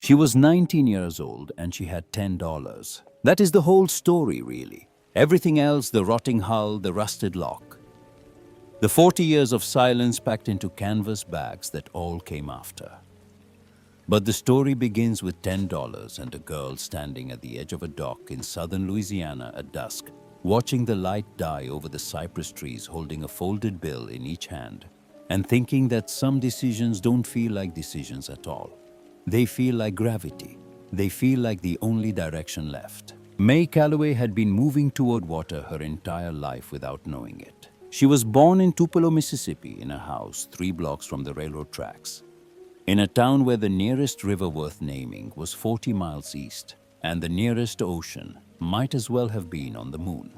She was 19 years old and she had $10. That is the whole story, really. Everything else, the rotting hull, the rusted lock. The 40 years of silence packed into canvas bags that all came after. But the story begins with $10 and a girl standing at the edge of a dock in southern Louisiana at dusk, watching the light die over the cypress trees, holding a folded bill in each hand, and thinking that some decisions don't feel like decisions at all. They feel like gravity. They feel like the only direction left. May Calloway had been moving toward water her entire life without knowing it. She was born in Tupelo, Mississippi, in a house 3 blocks from the railroad tracks, in a town where the nearest river worth naming was 40 miles east, and the nearest ocean might as well have been on the moon.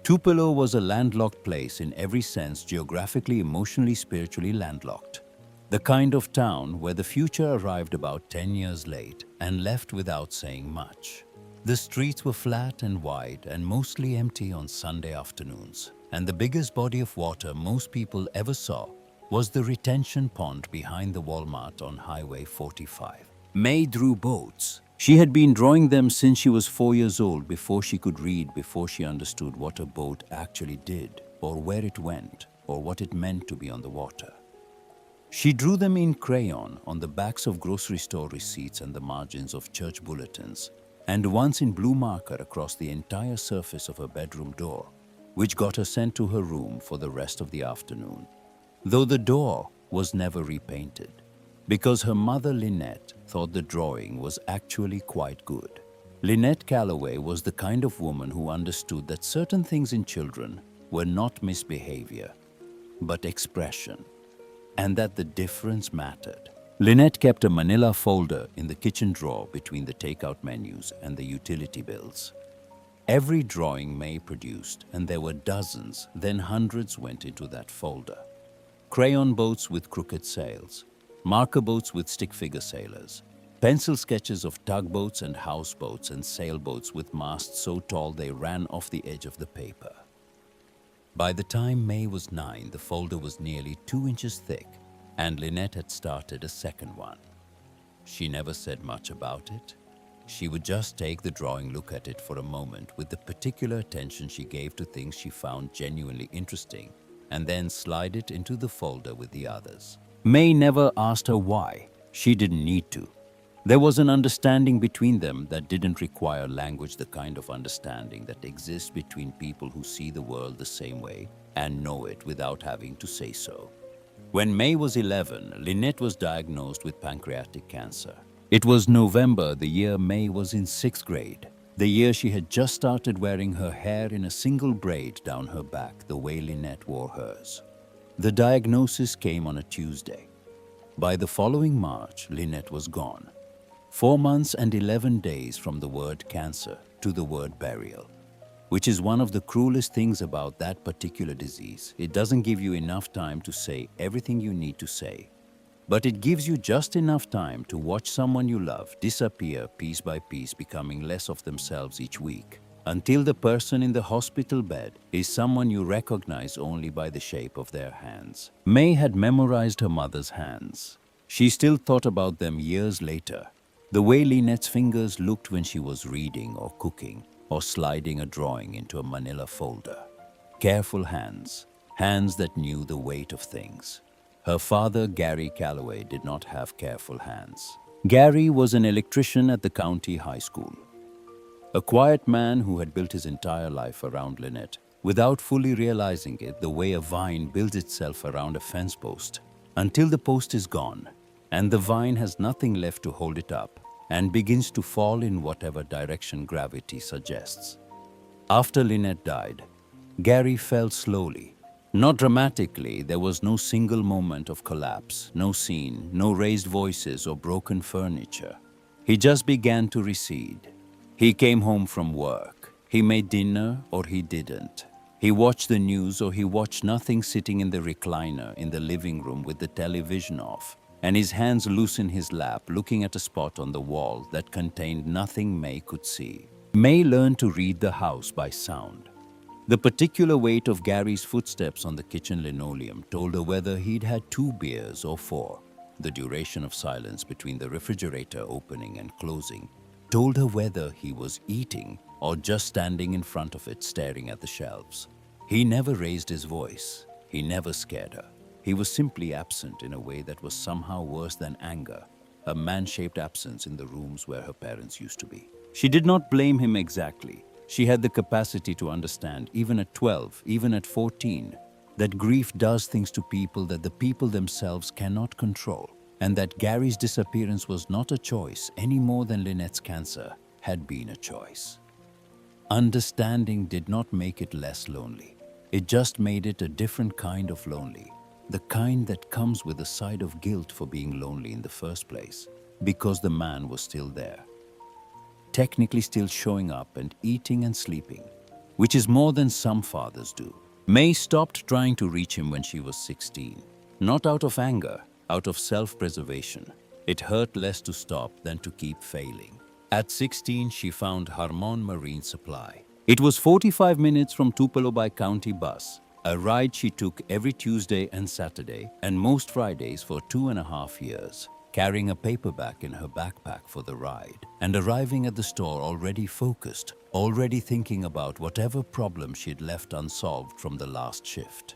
Tupelo was a landlocked place in every sense, geographically, emotionally, spiritually landlocked. The kind of town where the future arrived about 10 years late and left without saying much. The streets were flat and wide and mostly empty on Sunday afternoons, and the biggest body of water most people ever saw was the retention pond behind the Walmart on Highway 45. May drew boats. She had been drawing them since she was 4 years old, before she could read, before she understood what a boat actually did, or where it went, or what it meant to be on the water. She drew them in crayon on the backs of grocery store receipts and the margins of church bulletins, and once in blue marker across the entire surface of her bedroom door, which got her sent to her room for the rest of the afternoon. Though the door was never repainted, because her mother Lynette thought the drawing was actually quite good. Lynette Calloway was the kind of woman who understood that certain things in children were not misbehavior, but expression, and that the difference mattered. Lynette kept a manila folder in the kitchen drawer between the takeout menus and the utility bills. Every drawing May produced, and there were dozens, then hundreds, went into that folder. Crayon boats with crooked sails, marker boats with stick figure sailors, pencil sketches of tugboats and houseboats and sailboats with masts so tall they ran off the edge of the paper. By the time May was 9, the folder was nearly 2 inches thick, and Lynette had started a second one. She never said much about it. She would just take the drawing, look at it for a moment with the particular attention she gave to things she found genuinely interesting, and then slide it into the folder with the others. May never asked her why. She didn't need to. There was an understanding between them that didn't require language, the kind of understanding that exists between people who see the world the same way and know it without having to say so. When May was 11, Lynette was diagnosed with pancreatic cancer. It was November, the year May was in 6th grade, the year she had just started wearing her hair in a single braid down her back, the way Lynette wore hers. The diagnosis came on a Tuesday. By the following March, Lynette was gone. 4 months and 11 days from the word cancer to the word burial, which is one of the cruelest things about that particular disease. It doesn't give you enough time to say everything you need to say, but it gives you just enough time to watch someone you love disappear piece by piece, becoming less of themselves each week, until the person in the hospital bed is someone you recognize only by the shape of their hands. May had memorized her mother's hands. She still thought about them years later, the way Lynette's fingers looked when she was reading or cooking or sliding a drawing into a manila folder. Careful hands, hands that knew the weight of things. Her father, Gary Calloway, did not have careful hands. Gary was an electrician at the county high school. A quiet man who had built his entire life around Lynette, without fully realizing it, the way a vine builds itself around a fence post, until the post is gone, and the vine has nothing left to hold it up, and begins to fall in whatever direction gravity suggests. After Lynette died, Gary fell slowly. Not dramatically. There was no single moment of collapse, no scene, no raised voices or broken furniture. He just began to recede. He came home from work. He made dinner or he didn't. He watched the news or he watched nothing, sitting in the recliner in the living room with the television off, and his hands loose in his lap, looking at a spot on the wall that contained nothing May could see. May learned to read the house by sound. The particular weight of Gary's footsteps on the kitchen linoleum told her whether he'd had 2 beers or 4. The duration of silence between the refrigerator opening and closing told her whether he was eating or just standing in front of it staring at the shelves. He never raised his voice. He never scared her. He was simply absent in a way that was somehow worse than anger, a man-shaped absence in the rooms where her parents used to be. She did not blame him exactly. She had the capacity to understand, even at 12, even at 14, that grief does things to people that the people themselves cannot control, and that Gary's disappearance was not a choice any more than Lynette's cancer had been a choice. Understanding did not make it less lonely. It just made it a different kind of lonely, the kind that comes with a side of guilt for being lonely in the first place, because the man was still there, technically still showing up and eating and sleeping, which is more than some fathers do. May stopped trying to reach him when she was 16, not out of anger, out of self-preservation. It hurt less to stop than to keep failing. At 16, she found Harmon Marine Supply. It was 45 minutes from Tupelo by county bus, a ride she took every Tuesday and Saturday and most Fridays for 2.5 years, carrying a paperback in her backpack for the ride and arriving at the store already focused, already thinking about whatever problem she'd left unsolved from the last shift.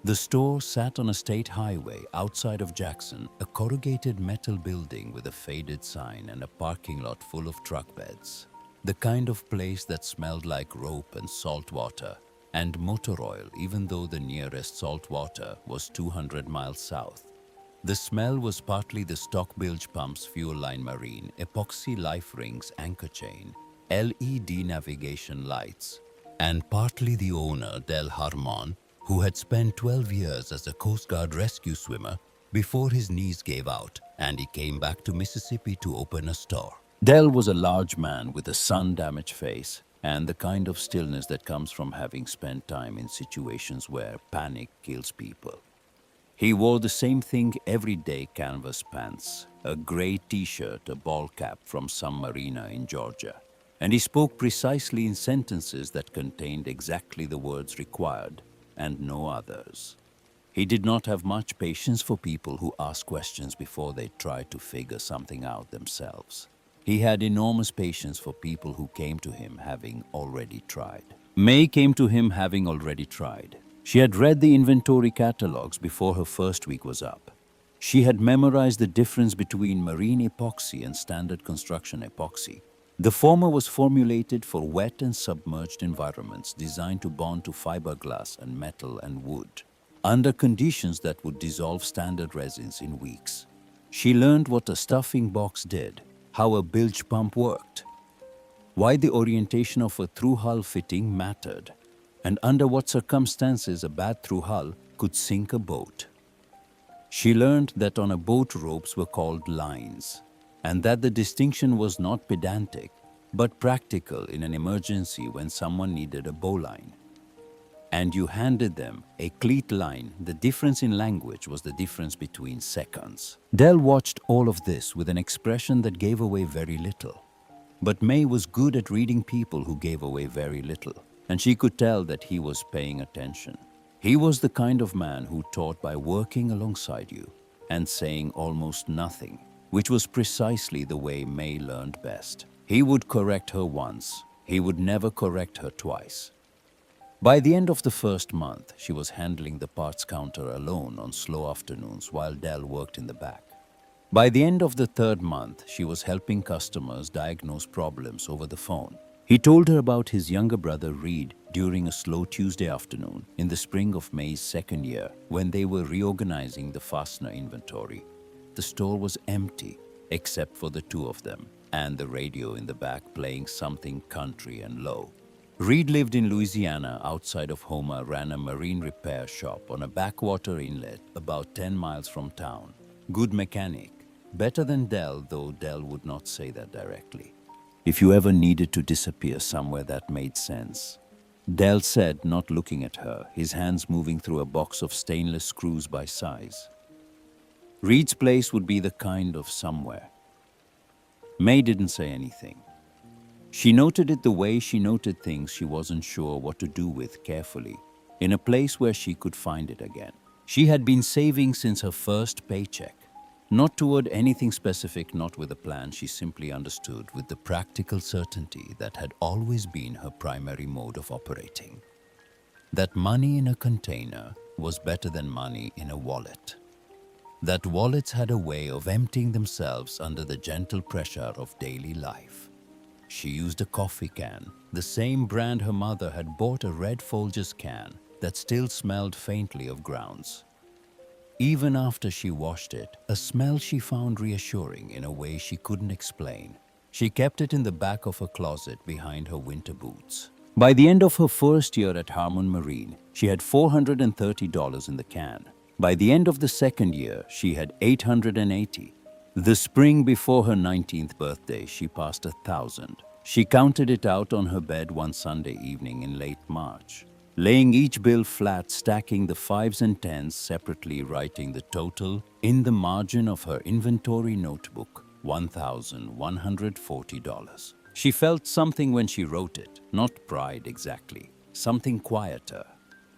The store sat on a state highway outside of Jackson, a corrugated metal building with a faded sign and a parking lot full of truck beds. The kind of place that smelled like rope and salt water and motor oil, even though the nearest salt water was 200 miles south. The smell was partly the stock bilge pumps, fuel line marine, epoxy life rings, anchor chain, LED navigation lights, and partly the owner, Del Harmon, who had spent 12 years as a Coast Guard rescue swimmer before his knees gave out and he came back to Mississippi to open a store. Del was a large man with a sun-damaged face and the kind of stillness that comes from having spent time in situations where panic kills people. He wore the same thing every day: canvas pants, a gray t-shirt, a ball cap from some marina in Georgia, and he spoke precisely in sentences that contained exactly the words required and no others. He did not have much patience for people who asked questions before they tried to figure something out themselves. He had enormous patience for people who came to him having already tried. May came to him having already tried. She had read the inventory catalogs before her first week was up. She had memorized the difference between marine epoxy and standard construction epoxy. The former was formulated for wet and submerged environments, designed to bond to fiberglass and metal and wood, under conditions that would dissolve standard resins in weeks. She learned what a stuffing box did, how a bilge pump worked, why the orientation of a through-hull fitting mattered, and under what circumstances a bad through-hull could sink a boat. She learned that on a boat ropes were called lines, and that the distinction was not pedantic, but practical in an emergency when someone needed a bowline. And you handed them a cleat line. The difference in language was the difference between seconds. Del watched all of this with an expression that gave away very little. But May was good at reading people who gave away very little, and she could tell that he was paying attention. He was the kind of man who taught by working alongside you and saying almost nothing, which was precisely the way May learned best. He would correct her once. He would never correct her twice. By the end of the first month, she was handling the parts counter alone on slow afternoons while Del worked in the back. By the end of the third month, she was helping customers diagnose problems over the phone. He told her about his younger brother Reed during a slow Tuesday afternoon in the spring of May's second year when they were reorganizing the fastener inventory. The store was empty, except for the two of them, and the radio in the back playing something country and low. Reed lived in Louisiana. Outside of Houma, ran a marine repair shop on a backwater inlet about 10 miles from town. Good mechanic, better than Del, though Del would not say that directly. If you ever needed to disappear somewhere that made sense, Del said, not looking at her, his hands moving through a box of stainless screws by size. Reed's place would be the kind of somewhere. May didn't say anything. She noted it the way she noted things she wasn't sure what to do with carefully, in a place where she could find it again. She had been saving since her first paycheck, Not toward anything specific, not with a plan. She simply understood with the practical certainty that had always been her primary mode of operating. That money in a container was better than money in a wallet. That wallets had a way of emptying themselves under the gentle pressure of daily life. She used a coffee can, the same brand her mother had bought, a red Folgers can that still smelled faintly of grounds. Even after she washed it, a smell she found reassuring in a way she couldn't explain. She kept it in the back of her closet behind her winter boots. By the end of her first year at Harmon Marine, she had $430 in the can. By the end of the second year, she had $880. The spring before her 19th birthday, she passed 1,000. She counted it out on her bed one Sunday evening in late March, laying each bill flat, stacking the 5s and 10s separately, writing the total in the margin of her inventory notebook, $1,140. She felt something when she wrote it, not pride exactly, something quieter.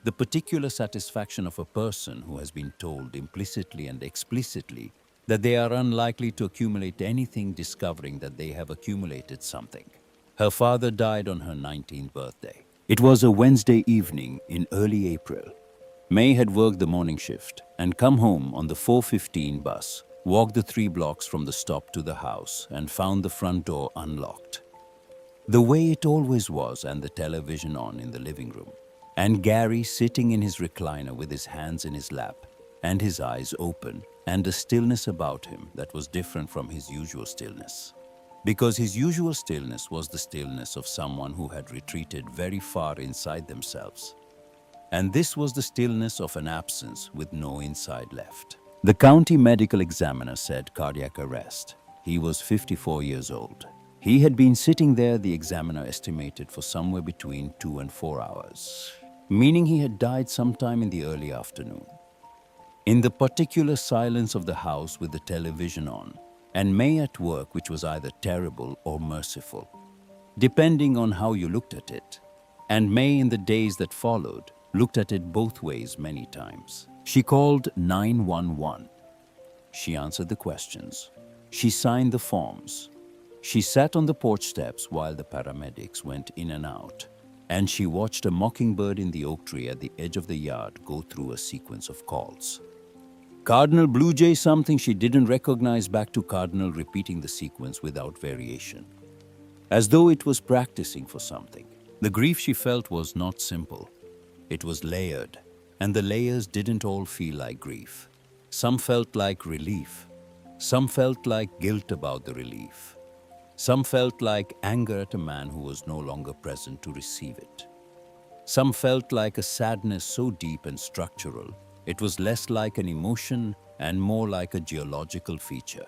The particular satisfaction of a person who has been told implicitly and explicitly that they are unlikely to accumulate anything, discovering that they have accumulated something. Her father died on her 19th birthday. It was a Wednesday evening in early April. May had worked the morning shift and come home on the 4:15 bus, walked the 3 blocks from the stop to the house, and found the front door unlocked. The way it always was, and the television on in the living room, and Gary sitting in his recliner with his hands in his lap and his eyes open, and a stillness about him that was different from his usual stillness. Because his usual stillness was the stillness of someone who had retreated very far inside themselves. And this was the stillness of an absence with no inside left. The county medical examiner said cardiac arrest. He was 54 years old. He had been sitting there, the examiner estimated, for somewhere between 2 and 4 hours, meaning he had died sometime in the early afternoon. In the particular silence of the house with the television on, and May at work, which was either terrible or merciful, depending on how you looked at it, and May in the days that followed looked at it both ways many times. She called 911. She answered the questions. She signed the forms. She sat on the porch steps while the paramedics went in and out, and she watched a mockingbird in the oak tree at the edge of the yard go through a sequence of calls. Cardinal Blue Jay, something she didn't recognize, back to Cardinal, repeating the sequence without variation, as though it was practicing for something. The grief she felt was not simple. It was layered, and the layers didn't all feel like grief. Some felt like relief. Some felt like guilt about the relief. Some felt like anger at a man who was no longer present to receive it. Some felt like a sadness so deep and structural, it was less like an emotion and more like a geological feature.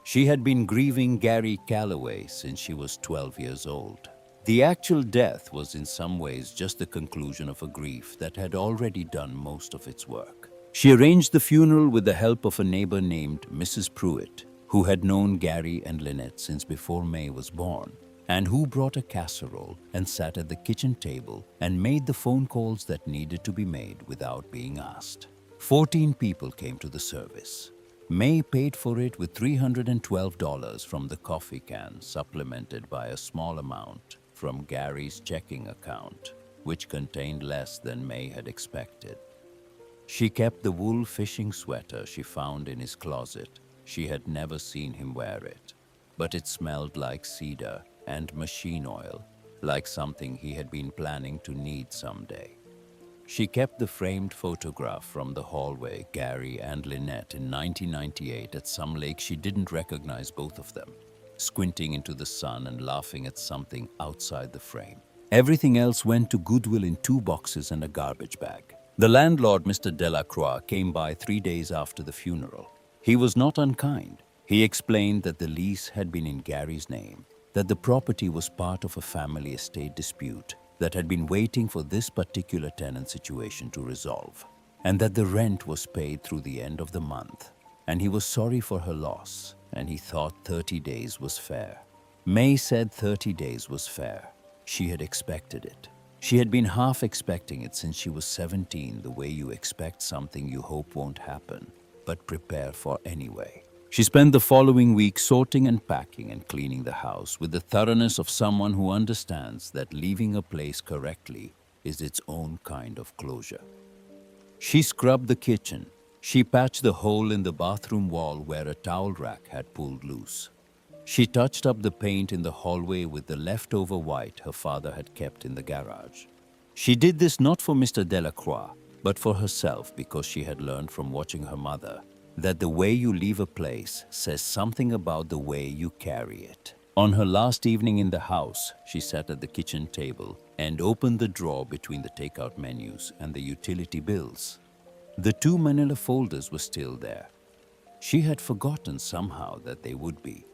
She had been grieving Gary Calloway since she was 12 years old. The actual death was in some ways just the conclusion of a grief that had already done most of its work. She arranged the funeral with the help of a neighbor named Mrs. Pruitt, who had known Gary and Lynette since before May was born, and who brought a casserole and sat at the kitchen table and made the phone calls that needed to be made without being asked. 14 people came to the service. May paid for it with $312 from the coffee can, supplemented by a small amount from Gary's checking account, which contained less than May had expected. She kept the wool fishing sweater she found in his closet. She had never seen him wear it, but it smelled like cedar and machine oil, like something he had been planning to need someday. She kept the framed photograph from the hallway, Gary and Lynette in 1998 at some lake. She didn't recognize both of them, squinting into the sun and laughing at something outside the frame. Everything else went to Goodwill in 2 boxes and a garbage bag. The landlord, Mr. Delacroix, came by 3 days after the funeral. He was not unkind. He explained that the lease had been in Gary's name, that the property was part of a family estate dispute that had been waiting for this particular tenant situation to resolve, and that the rent was paid through the end of the month, and he was sorry for her loss, and he thought 30 days was fair. May said 30 days was fair. She had expected it. She had been half expecting it since she was 17, the way you expect something you hope won't happen, but prepare for anyway. She spent the following week sorting and packing and cleaning the house with the thoroughness of someone who understands that leaving a place correctly is its own kind of closure. She scrubbed the kitchen. She patched the hole in the bathroom wall where a towel rack had pulled loose. She touched up the paint in the hallway with the leftover white her father had kept in the garage. She did this not for Mr. Delacroix, but for herself because she had learned from watching her mother that the way you leave a place says something about the way you carry it. On her last evening in the house, she sat at the kitchen table and opened the drawer between the takeout menus and the utility bills. The two manila folders were still there. She had forgotten somehow that they would be.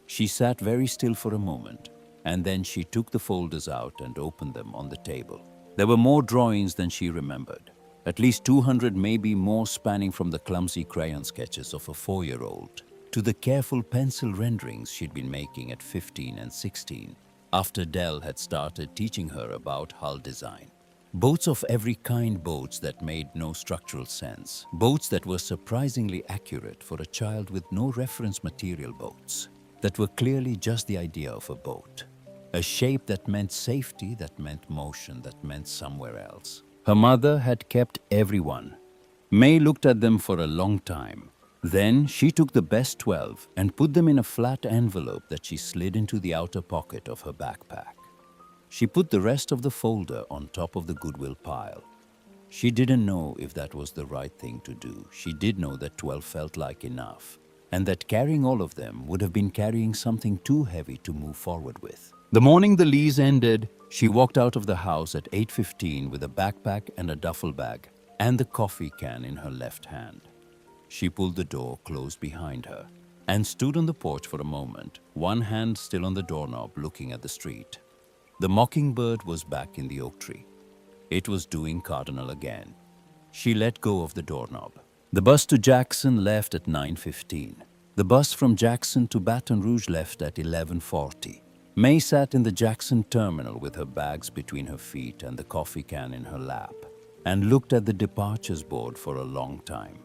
She sat very still for a moment, and then she took the folders out and opened them on the table. There were more drawings than she remembered. At least 200, maybe more, spanning from the clumsy crayon sketches of a 4-year-old to the careful pencil renderings she'd been making at 15 and 16, after Dell had started teaching her about hull design. Boats of every kind, boats that made no structural sense, boats that were surprisingly accurate for a child with no reference material, boats that were clearly just the idea of a boat. A shape that meant safety, that meant motion, that meant somewhere else. Her mother had kept everyone. May looked at them for a long time. Then she took the best 12 and put them in a flat envelope that she slid into the outer pocket of her backpack. She put the rest of the folder on top of the Goodwill pile. She didn't know if that was the right thing to do. She did know that 12 felt like enough, and that carrying all of them would have been carrying something too heavy to move forward with. The morning the lease ended, she walked out of the house at 8:15 with a backpack and a duffel bag and the coffee can in her left hand. She pulled the door closed behind her and stood on the porch for a moment, one hand still on the doorknob looking at the street. The mockingbird was back in the oak tree. It was doing cardinal again. She let go of the doorknob. The bus to Jackson left at 9:15. The bus from Jackson to Baton Rouge left at 11:40. May sat in the Jackson terminal with her bags between her feet and the coffee can in her lap and looked at the departures board for a long time.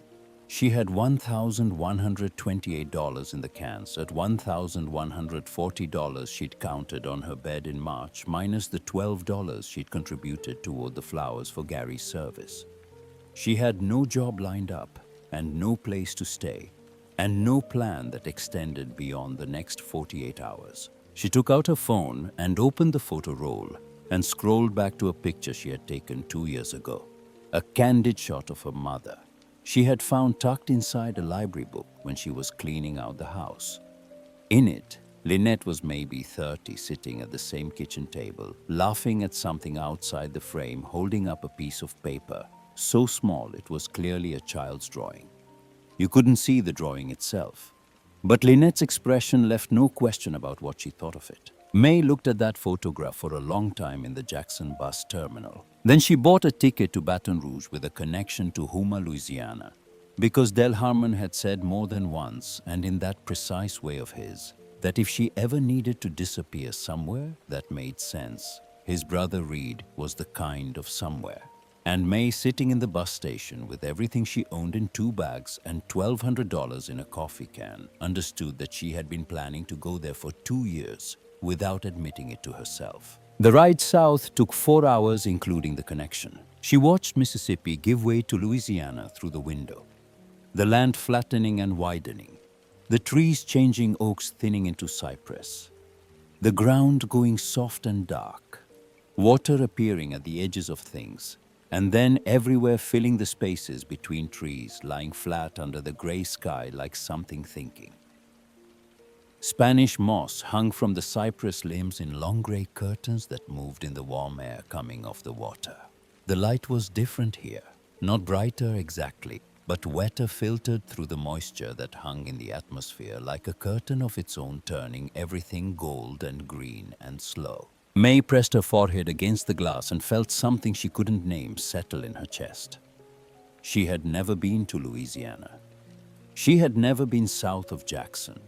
She had $1,128 in the cans at $1,140 she'd counted on her bed in March, minus the $12 she'd contributed toward the flowers for Gary's service. She had no job lined up and no place to stay and no plan that extended beyond the next 48 hours. She took out her phone and opened the photo roll and scrolled back to a picture she had taken 2 years ago, a candid shot of her mother she had found tucked inside a library book when she was cleaning out the house. In it, Lynette was maybe 30, sitting at the same kitchen table, laughing at something outside the frame, holding up a piece of paper, so small it was clearly a child's drawing. You couldn't see the drawing itself, but Lynette's expression left no question about what she thought of it. May looked at that photograph for a long time in the Jackson bus terminal. Then she bought a ticket to Baton Rouge with a connection to Houma, Louisiana, because Del Harmon had said more than once, and in that precise way of his, that if she ever needed to disappear somewhere that made sense, his brother Reed was the kind of somewhere. And May, sitting in the bus station with everything she owned in 2 bags and $1,200 in a coffee can, understood that she had been planning to go there for 2 years without admitting it to herself. The ride south took 4 hours, including the connection. She watched Mississippi give way to Louisiana through the window, the land flattening and widening, the trees changing, oaks thinning into cypress, the ground going soft and dark, water appearing at the edges of things, and then everywhere filling the spaces between trees, lying flat under the gray sky like something thinking. Spanish moss hung from the cypress limbs in long gray curtains that moved in the warm air coming off the water. The light was different here, not brighter exactly, but wetter, filtered through the moisture that hung in the atmosphere like a curtain of its own, turning everything gold and green and slow. May pressed her forehead against the glass and felt something she couldn't name settle in her chest. She had never been to Louisiana. She had never been south of Jackson.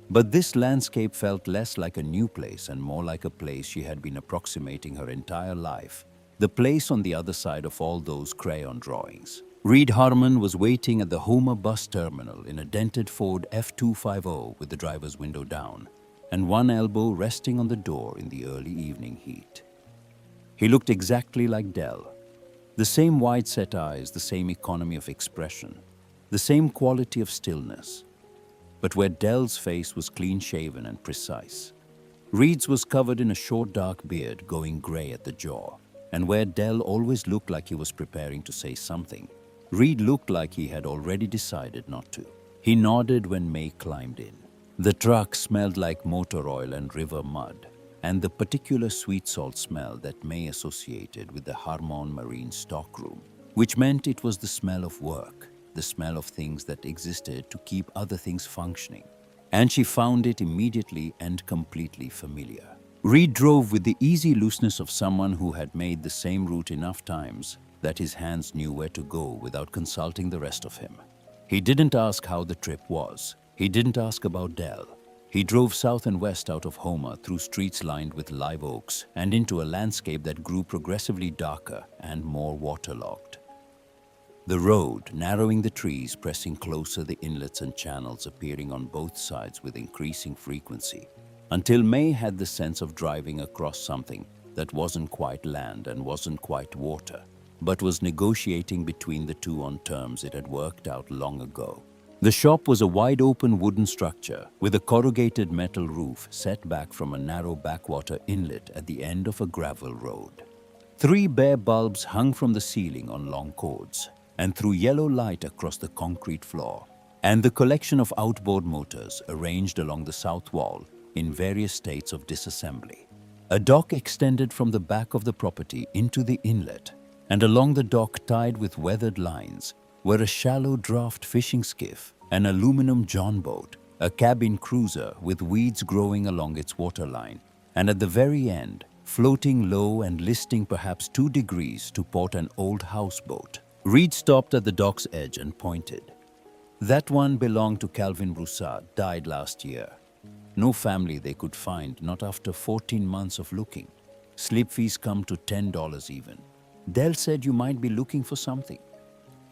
But this landscape felt less like a new place and more like a place she had been approximating her entire life, the place on the other side of all those crayon drawings. Reed Harmon was waiting at the Homer bus terminal in a dented Ford F250 with the driver's window down and one elbow resting on the door in the early evening heat. He looked exactly like Dell. The same wide-set eyes, the same economy of expression, the same quality of stillness. But where Dell's face was clean-shaven and precise, Reed's was covered in a short dark beard going gray at the jaw, and where Dell always looked like he was preparing to say something, Reed looked like he had already decided not to. He nodded when May climbed in. The truck smelled like motor oil and river mud, and the particular sweet salt smell that May associated with the Harmon Marine stockroom, which meant it was the smell of work, the smell of things that existed to keep other things functioning. And she found it immediately and completely familiar. Reed drove with the easy looseness of someone who had made the same route enough times that his hands knew where to go without consulting the rest of him. He didn't ask how the trip was. He didn't ask about Dell. He drove south and west out of Homer through streets lined with live oaks and into a landscape that grew progressively darker and more waterlogged. The road, narrowing the trees, pressing closer, the inlets and channels appearing on both sides with increasing frequency, until May had the sense of driving across something that wasn't quite land and wasn't quite water, but was negotiating between the two on terms it had worked out long ago. The shop was a wide-open wooden structure with a corrugated metal roof set back from a narrow backwater inlet at the end of a gravel road. 3 bare bulbs hung from the ceiling on long cords and threw yellow light across the concrete floor, and the collection of outboard motors arranged along the south wall in various states of disassembly. A dock extended from the back of the property into the inlet, and along the dock tied with weathered lines were a shallow draft fishing skiff, an aluminum john boat, a cabin cruiser with weeds growing along its waterline, and at the very end, floating low and listing perhaps 2 degrees to port, an old houseboat. Reed stopped at the dock's edge and pointed. That one belonged to Calvin Broussard, died last year. No family they could find, not after 14 months of looking. Slip fees come to $10 even. Dell said you might be looking for something.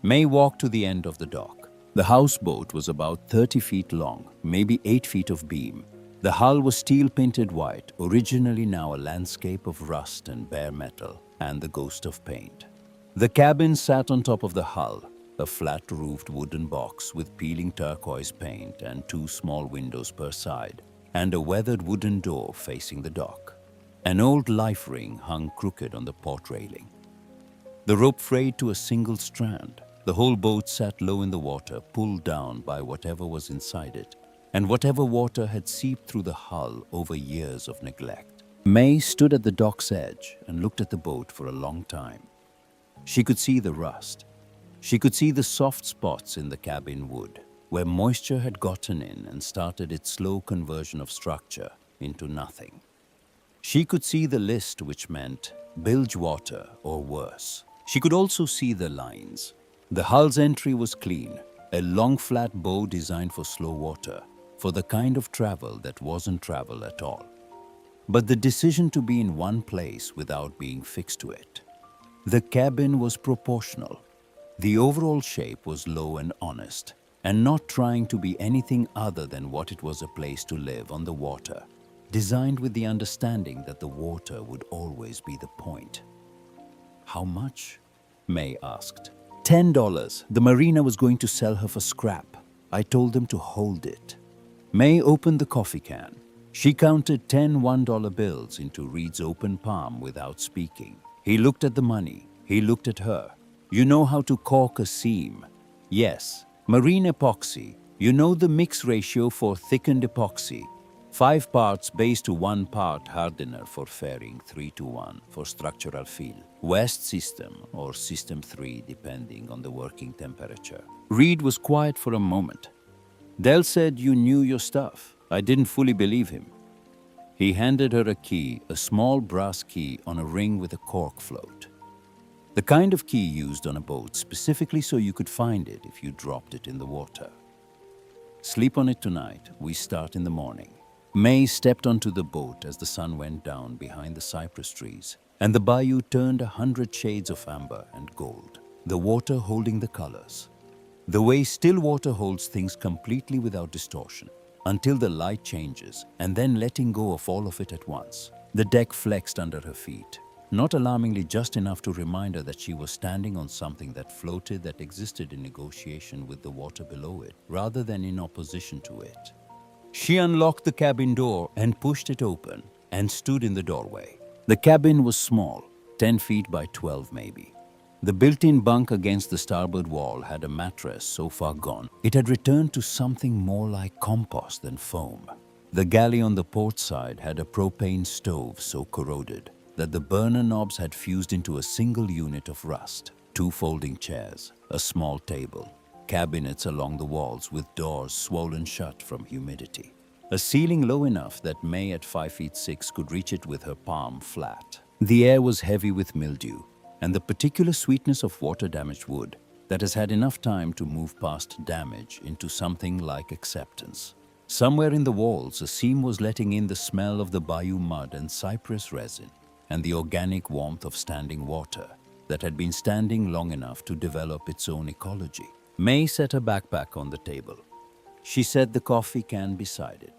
May walked to the end of the dock. The houseboat was about 30 feet long, maybe 8 feet of beam. The hull was steel-painted white, originally now a landscape of rust and bare metal, and the ghost of paint. The cabin sat on top of the hull, a flat-roofed wooden box with peeling turquoise paint and 2 small windows per side, and a weathered wooden door facing the dock. An old life ring hung crooked on the port railing. The rope frayed to a single strand. The whole boat sat low in the water, pulled down by whatever was inside it, and whatever water had seeped through the hull over years of neglect. May stood at the dock's edge and looked at the boat for a long time. She could see the rust. She could see the soft spots in the cabin wood, where moisture had gotten in and started its slow conversion of structure into nothing. She could see the list, which meant bilge water or worse. She could also see the lines. The hull's entry was clean, a long flat bow designed for slow water, for the kind of travel that wasn't travel at all. But the decision to be in one place without being fixed to it. The cabin was proportional. The overall shape was low and honest, and not trying to be anything other than what it was, a place to live on the water, designed with the understanding that the water would always be the point. How much? May asked. $10. The marina was going to sell her for scrap. I told them to hold it. May opened the coffee can. She counted 10 $1 bills into Reed's open palm without speaking. He looked at the money. He looked at her. You know how to caulk a seam? Yes. Marine epoxy. You know the mix ratio for thickened epoxy. 5 parts base to 1 part hardener for fairing, 3-to-1 for structural feel. West system or system 3 depending on the working temperature. Reed was quiet for a moment. Dell said you knew your stuff. I didn't fully believe him. He handed her a key, a small brass key on a ring with a cork float. The kind of key used on a boat specifically so you could find it if you dropped it in the water. Sleep on it tonight. We start in the morning. May stepped onto the boat as the sun went down behind the cypress trees, and the bayou turned 100 shades of amber and gold. the water holding the colors. The way still water holds things completely without distortion, until the light changes and then letting go of all of it at once. The deck flexed under her feet, not alarmingly, just enough to remind her that she was standing on something that floated, that existed in negotiation with the water below it, rather than in opposition to it. She unlocked the cabin door and pushed it open and stood in the doorway. The cabin was small, 10 feet by 12 maybe. The built-in bunk against the starboard wall had a mattress so far gone, it had returned to something more like compost than foam. The galley on the port side had a propane stove so corroded that the burner knobs had fused into a single unit of rust. 2 folding chairs, a small table, cabinets along the walls with doors swollen shut from humidity. A ceiling low enough that May at 5 feet 6 could reach it with her palm flat. The air was heavy with mildew and the particular sweetness of water-damaged wood that has had enough time to move past damage into something like acceptance. Somewhere in the walls, a seam was letting in the smell of the bayou mud and cypress resin and the organic warmth of standing water that had been standing long enough to develop its own ecology. May set her backpack on the table. She set the coffee can beside it.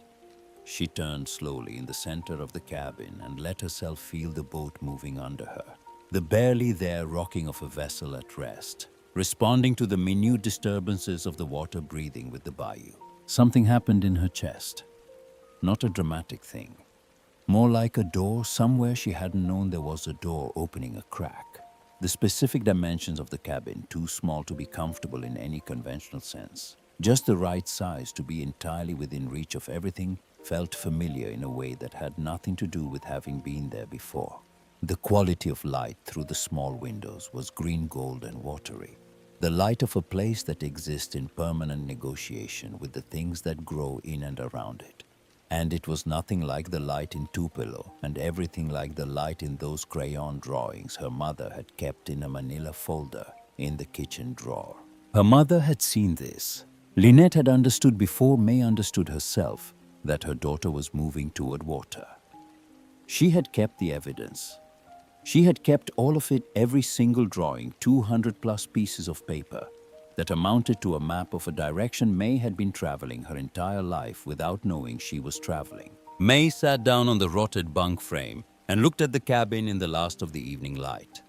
She turned slowly in the center of the cabin and let herself feel the boat moving under her. The barely there rocking of a vessel at rest, responding to the minute disturbances of the water breathing with the bayou. Something happened in her chest. Not a dramatic thing. More like a door somewhere she hadn't known there was a door opening a crack. The specific dimensions of the cabin, too small to be comfortable in any conventional sense. Just the right size to be entirely within reach of everything, felt familiar in a way that had nothing to do with having been there before. The quality of light through the small windows was green, gold, and watery. The light of a place that exists in permanent negotiation with the things that grow in and around it. And it was nothing like the light in Tupelo and everything like the light in those crayon drawings her mother had kept in a manila folder in the kitchen drawer. Her mother had seen this. Lynette had understood before May understood herself that her daughter was moving toward water. She had kept the evidence. She had kept all of it, every single drawing, 200 plus pieces of paper that amounted to a map of a direction May had been traveling her entire life without knowing she was traveling. May sat down on the rotted bunk frame and looked at the cabin in the last of the evening light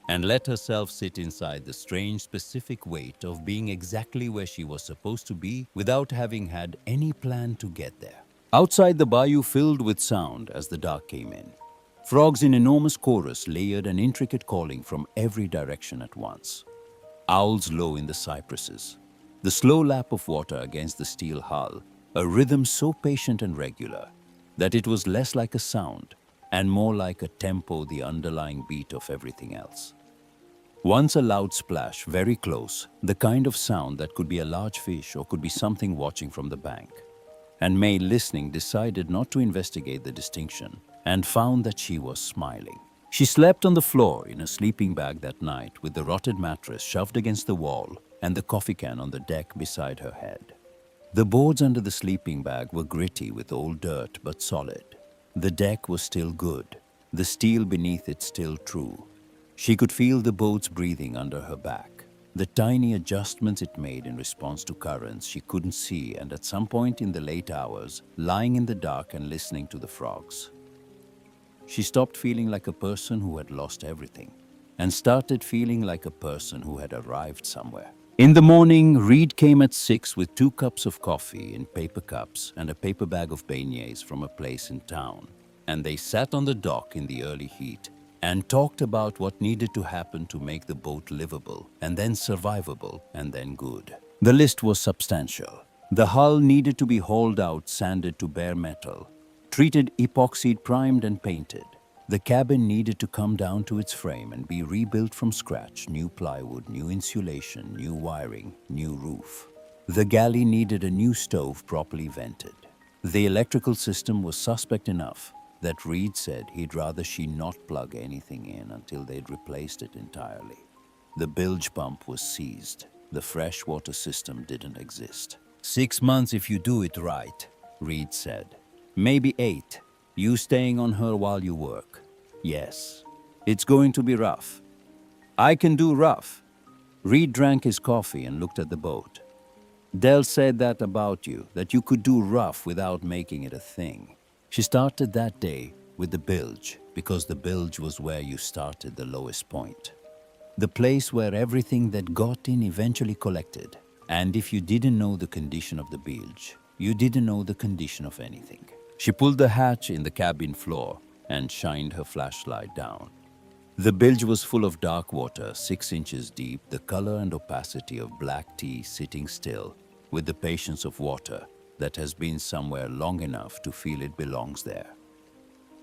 and let herself sit inside the strange specific weight of being exactly where she was supposed to be without having had any plan to get there. Outside, the bayou filled with sound as the dark came in. Frogs in enormous chorus layered an intricate calling from every direction at once. Owls low in the cypresses. The slow lap of water against the steel hull, a rhythm so patient and regular that it was less like a sound and more like a tempo, the underlying beat of everything else. Once a loud splash, very close, the kind of sound that could be a large fish or could be something watching from the bank. And May, listening, decided not to investigate the distinction and found that she was smiling. She slept on the floor in a sleeping bag that night with the rotted mattress shoved against the wall and the coffee can on the deck beside her head. The boards under the sleeping bag were gritty with old dirt but solid. The deck was still good, the steel beneath it still true. She could feel the boat's breathing under her back, the tiny adjustments it made in response to currents she couldn't see, and at some point in the late hours, lying in the dark and listening to the frogs. She stopped feeling like a person who had lost everything and started feeling like a person who had arrived somewhere. In the morning, Reed came at 6 with 2 cups of coffee in paper cups and a paper bag of beignets from a place in town. And they sat on the dock in the early heat and talked about what needed to happen to make the boat livable and then survivable and then good. The list was substantial. The hull needed to be hauled out, sanded to bare metal, treated, epoxied, primed, and painted. The cabin needed to come down to its frame and be rebuilt from scratch, new plywood, new insulation, new wiring, new roof. The galley needed a new stove properly vented. The electrical system was suspect enough that Reed said he'd rather she not plug anything in until they'd replaced it entirely. The bilge pump was seized. The freshwater system didn't exist. 6 months if you do it right, Reed said. Maybe 8. You staying on her while you work. Yes. It's going to be rough. I can do rough. Reed drank his coffee and looked at the boat. Dell said that about you, that you could do rough without making it a thing. She started that day with the bilge, because the bilge was where you started the lowest point. The place where everything that got in eventually collected. And if you didn't know the condition of the bilge, you didn't know the condition of anything. She pulled the hatch in the cabin floor and shined her flashlight down. The bilge was full of dark water, 6 inches deep, the color and opacity of black tea sitting still, with the patience of water that has been somewhere long enough to feel it belongs there.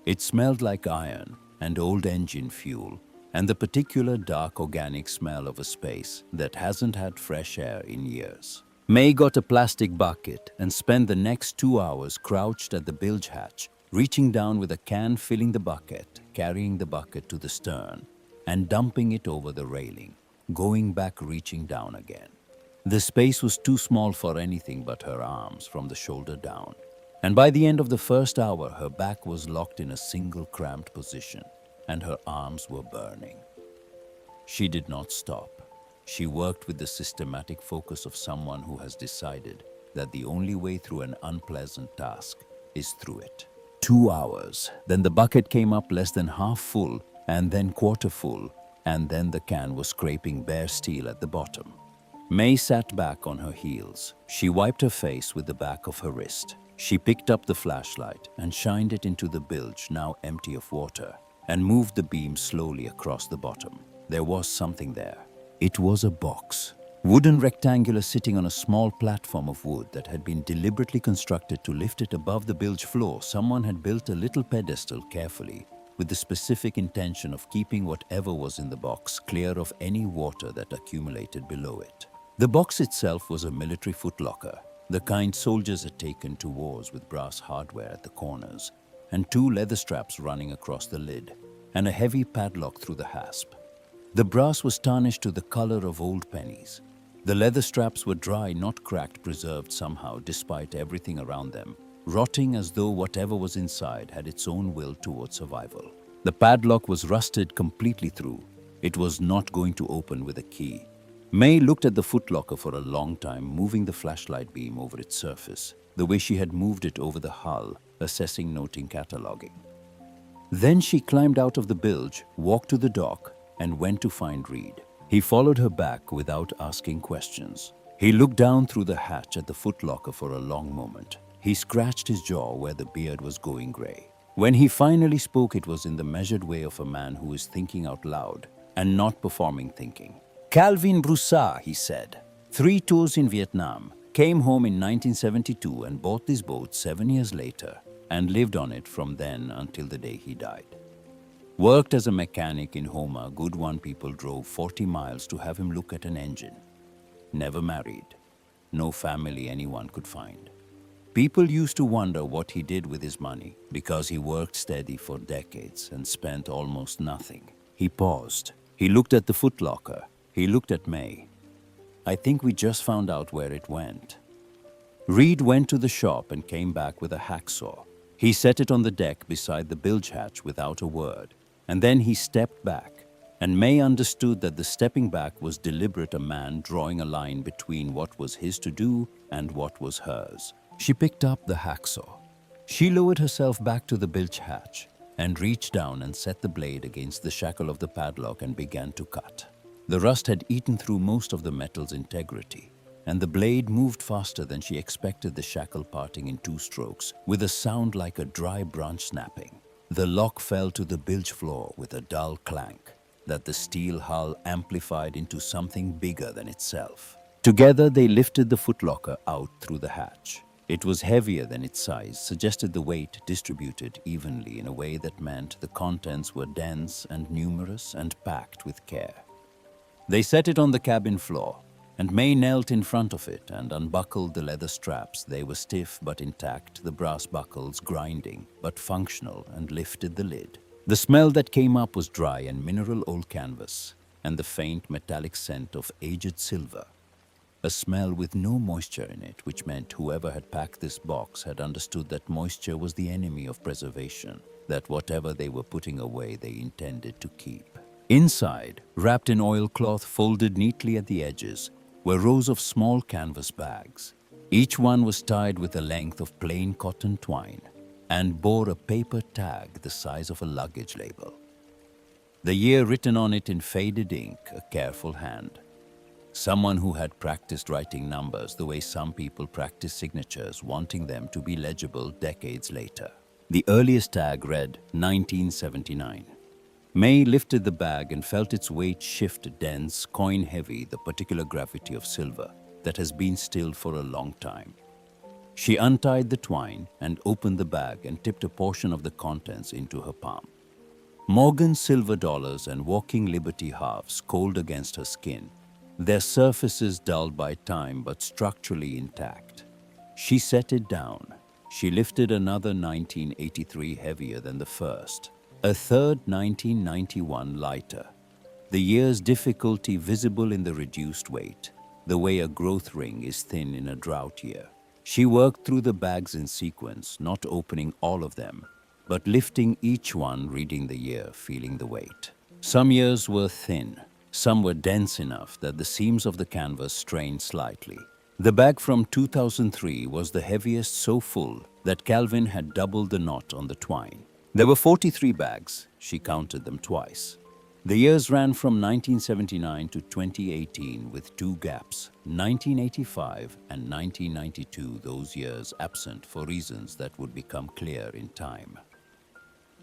It smelled like iron and old engine fuel, and the particular dark organic smell of a space that hasn't had fresh air in years. May got a plastic bucket and spent the next 2 hours crouched at the bilge hatch, reaching down with a can, filling the bucket, carrying the bucket to the stern, and dumping it over the railing, going back, reaching down again. The space was too small for anything but her arms from the shoulder down, and by the end of the first hour, her back was locked in a single cramped position, and her arms were burning. She did not stop. She worked with the systematic focus of someone who has decided that the only way through an unpleasant task is through it. 2 hours, then the bucket came up less than half full, and then quarter full, and then the can was scraping bare steel at the bottom. May sat back on her heels. She wiped her face with the back of her wrist. She picked up the flashlight and shined it into the bilge, now empty of water, and moved the beam slowly across the bottom. There was something there. It was a box. Wooden rectangular, sitting on a small platform of wood that had been deliberately constructed to lift it above the bilge floor. Someone had built a little pedestal carefully, with the specific intention of keeping whatever was in the box clear of any water that accumulated below it. The box itself was a military footlocker, the kind soldiers had taken to wars, with brass hardware at the corners, and 2 leather straps running across the lid, and a heavy padlock through the hasp. The brass was tarnished to the color of old pennies. The leather straps were dry, not cracked, preserved somehow despite everything around them, rotting as though whatever was inside had its own will toward survival. The padlock was rusted completely through. It was not going to open with a key. May looked at the footlocker for a long time, moving the flashlight beam over its surface, the way she had moved it over the hull, assessing, noting, cataloging. Then she climbed out of the bilge, walked to the dock, and went to find Reed. He followed her back without asking questions. He looked down through the hatch at the footlocker for a long moment. He scratched his jaw where the beard was going gray. When he finally spoke, it was in the measured way of a man who is thinking out loud and not performing thinking. Calvin Broussard, he said. 3 tours in Vietnam. Came home in 1972 and bought this boat 7 years later and lived on it from then until the day he died. Worked as a mechanic in Houma, good one. People drove 40 miles to have him look at an engine. Never married. No family anyone could find. People used to wonder what he did with his money, because he worked steady for decades and spent almost nothing. He paused. He looked at the footlocker. He looked at May. I think we just found out where it went. Reed went to the shop and came back with a hacksaw. He set it on the deck beside the bilge hatch without a word. And then he stepped back, and May understood that the stepping back was deliberate, a man drawing a line between what was his to do and what was hers. She picked up the hacksaw. She lowered herself back to the bilge hatch and reached down and set the blade against the shackle of the padlock and began to cut. The rust had eaten through most of the metal's integrity, and the blade moved faster than she expected, the shackle parting in 2 strokes with a sound like a dry branch snapping. The lock fell to the bilge floor with a dull clank that the steel hull amplified into something bigger than itself. Together they lifted the footlocker out through the hatch. It was heavier than its size, suggested the weight distributed evenly in a way that meant the contents were dense and numerous and packed with care. They set it on the cabin floor, and May knelt in front of it and unbuckled the leather straps. They were stiff but intact, the brass buckles grinding but functional, and lifted the lid. The smell that came up was dry and mineral old canvas, and the faint metallic scent of aged silver. A smell with no moisture in it, which meant whoever had packed this box had understood that moisture was the enemy of preservation, that whatever they were putting away they intended to keep. Inside, wrapped in oilcloth folded neatly at the edges, were rows of small canvas bags. Each one was tied with a length of plain cotton twine and bore a paper tag the size of a luggage label. The year written on it in faded ink, a careful hand. Someone who had practiced writing numbers the way some people practice signatures, wanting them to be legible decades later. The earliest tag read 1979. May lifted the bag and felt its weight shift, dense, coin-heavy, the particular gravity of silver that has been still for a long time. She untied the twine and opened the bag and tipped a portion of the contents into her palm. Morgan's silver dollars and walking Liberty halves cold against her skin, their surfaces dulled by time but structurally intact. She set it down. She lifted another 1983 heavier than the first, a third 1991 lighter. The year's difficulty visible in the reduced weight, the way a growth ring is thin in a drought year. She worked through the bags in sequence, not opening all of them, but lifting each one, reading the year, feeling the weight. Some years were thin. Some were dense enough that the seams of the canvas strained slightly. The bag from 2003 was the heaviest, so full that Calvin had doubled the knot on the twine. There were 43 bags. She counted them twice. The years ran from 1979 to 2018 with two gaps, 1985 and 1992, those years absent for reasons that would become clear in time.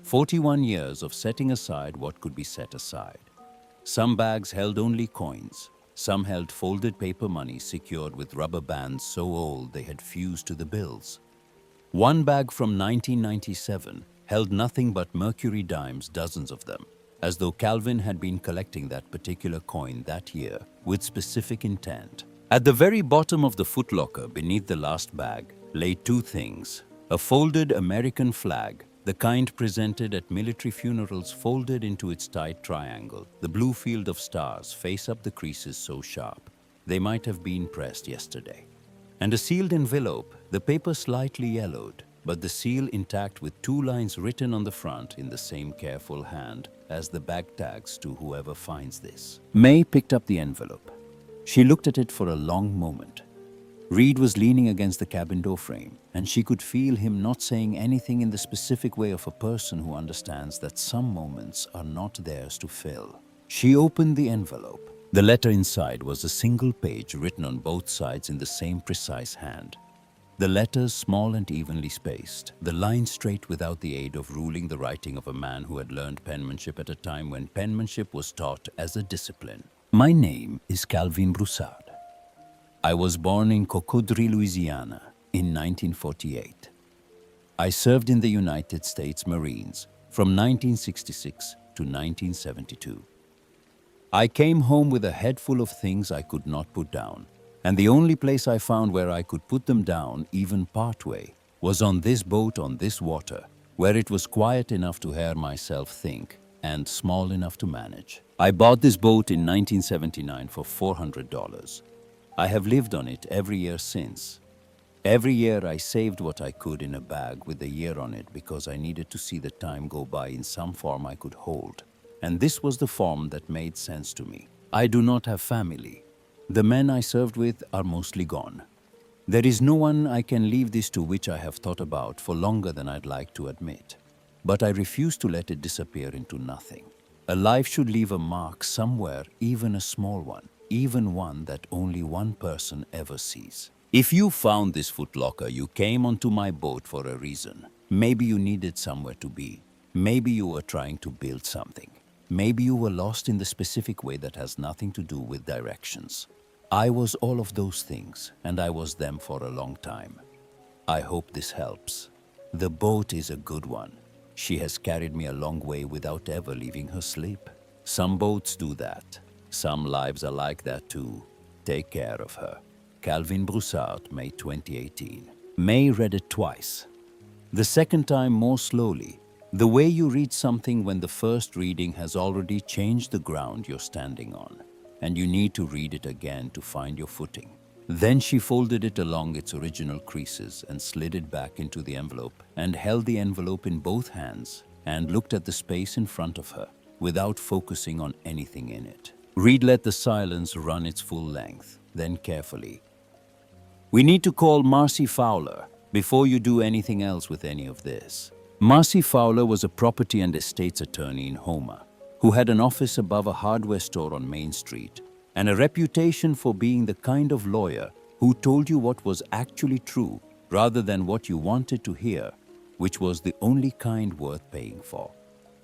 41 years of setting aside what could be set aside. Some bags held only coins. Some held folded paper money secured with rubber bands so old they had fused to the bills. One bag from 1997 held nothing but mercury dimes, dozens of them, as though Calvin had been collecting that particular coin that year with specific intent. At the very bottom of the footlocker, beneath the last bag, lay two things: a folded American flag, the kind presented at military funerals, folded into its tight triangle, the blue field of stars face up, the creases so sharp they might have been pressed yesterday. And a sealed envelope, the paper slightly yellowed, but the seal intact with two lines written on the front in the same careful hand as the bag tags to whoever finds this. May picked up the envelope. She looked at it for a long moment. Reed was leaning against the cabin door frame, and she could feel him not saying anything in the specific way of a person who understands that some moments are not theirs to fill. She opened the envelope. The letter inside was a single page written on both sides in the same precise hand. The letters small and evenly spaced, the lines straight without the aid of ruling, the writing of a man who had learned penmanship at a time when penmanship was taught as a discipline. My name is Calvin Broussard. I was born in Cocodrie, Louisiana in 1948. I served in the United States Marines from 1966 to 1972. I came home with a head full of things I could not put down, and the only place I found where I could put them down, even partway, was on this boat on this water, where it was quiet enough to hear myself think and small enough to manage. I bought this boat in 1979 for $400. I have lived on it every year since. Every year I saved what I could in a bag with the year on it because I needed to see the time go by in some form I could hold. And this was the form that made sense to me. I do not have family. The men I served with are mostly gone. There is no one I can leave this to, which I have thought about for longer than I'd like to admit. But I refuse to let it disappear into nothing. A life should leave a mark somewhere, even a small one, even one that only one person ever sees. If you found this footlocker, you came onto my boat for a reason. Maybe you needed somewhere to be. Maybe you were trying to build something. Maybe you were lost in the specific way that has nothing to do with directions. I was all of those things, and I was them for a long time. I hope this helps. The boat is a good one. She has carried me a long way without ever leaving her sleep. Some boats do that. Some lives are like that too. Take care of her. Calvin Broussard, May 2018. May read it twice. The second time more slowly, the way you read something when the first reading has already changed the ground you're standing on, and you need to read it again to find your footing. Then she folded it along its original creases and slid it back into the envelope and held the envelope in both hands and looked at the space in front of her, without focusing on anything in it. Reed let the silence run its full length, then carefully. "We need to call Marcy Fowler before you do anything else with any of this." Marcy Fowler was a property and estates attorney in Houma, who had an office above a hardware store on Main Street and a reputation for being the kind of lawyer who told you what was actually true rather than what you wanted to hear, which was the only kind worth paying for.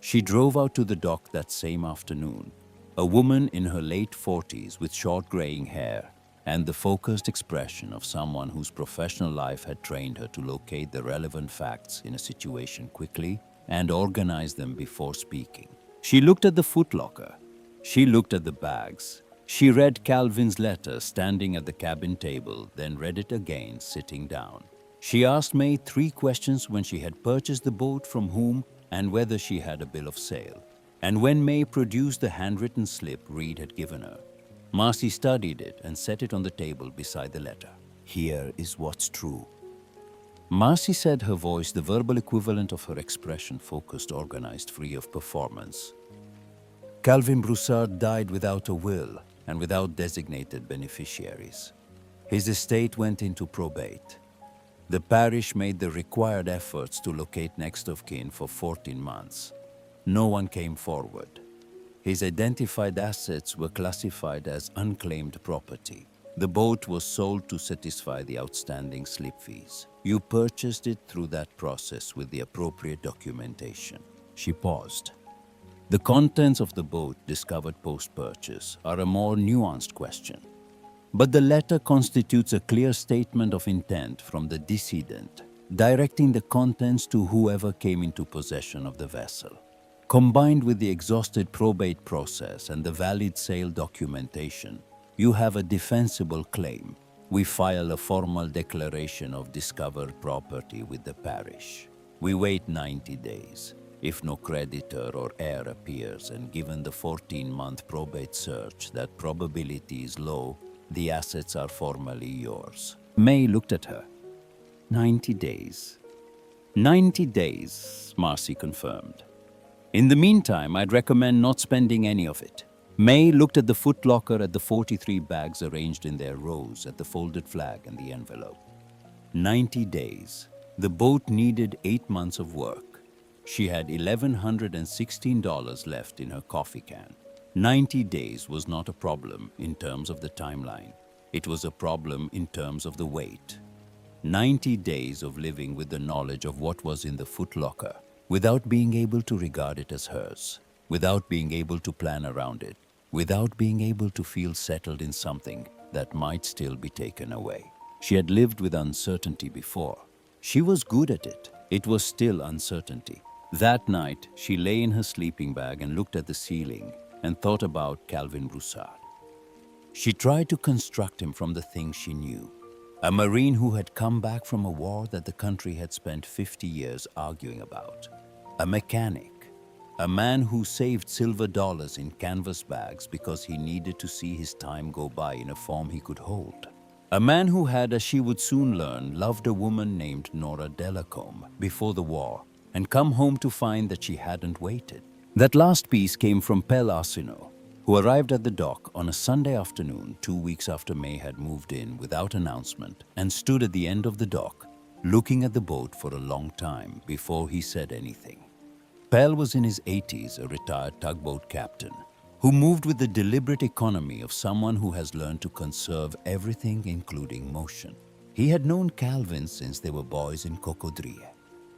She drove out to the dock that same afternoon, a woman in her late 40s with short graying hair and the focused expression of someone whose professional life had trained her to locate the relevant facts in a situation quickly and organize them before speaking. She looked at the Footlocker. She looked at the bags. She read Calvin's letter standing at the cabin table, then read it again sitting down. She asked May 3 questions: when she had purchased the boat, from whom, and whether she had a bill of sale. And when May produced the handwritten slip Reed had given her, Marcy studied it and set it on the table beside the letter. "Here is what's true." Marcy said, her voice the verbal equivalent of her expression, focused, organized, free of performance. "Calvin Broussard died without a will and without designated beneficiaries. His estate went into probate. The parish made the required efforts to locate next of kin for 14 months. No one came forward. His identified assets were classified as unclaimed property. The boat was sold to satisfy the outstanding slip fees. You purchased it through that process with the appropriate documentation." She paused. The contents of the boat discovered post-purchase are a more nuanced question. But the letter constitutes a clear statement of intent from the decedent, directing the contents to whoever came into possession of the vessel. Combined with the exhausted probate process and the valid sale documentation, you have a defensible claim. We file a formal declaration of discovered property with the parish. We wait 90 days. If no creditor or heir appears, and given the 14-month probate search, that probability is low, the assets are formally yours. May looked at her. 90 days. 90 days, Marcy confirmed. "In the meantime, I'd recommend not spending any of it." May looked at the Footlocker, at the 43 bags arranged in their rows, at the folded flag and the envelope. 90 days. The boat needed 8 months of work. She had $1,116 left in her coffee can. 90 days was not a problem in terms of the timeline. It was a problem in terms of the weight. 90 days of living with the knowledge of what was in the Footlocker, without being able to regard it as hers, without being able to plan around it, without being able to feel settled in something that might still be taken away. She had lived with uncertainty before. She was good at it. It was still uncertainty. That night, she lay in her sleeping bag and looked at the ceiling and thought about Calvin Broussard. She tried to construct him from the things she knew. A Marine who had come back from a war that the country had spent 50 years arguing about. A mechanic. A man who saved silver dollars in canvas bags because he needed to see his time go by in a form he could hold. A man who had, as she would soon learn, loved a woman named Nora Delacombe before the war and come home to find that she hadn't waited. That last piece came from Pell Arsenault, who arrived at the dock on a Sunday afternoon 2 weeks after May had moved in without announcement and stood at the end of the dock, looking at the boat for a long time before he said anything. Pell was in his 80s, a retired tugboat captain, who moved with the deliberate economy of someone who has learned to conserve everything, including motion. He had known Calvin since they were boys in Cocodrie.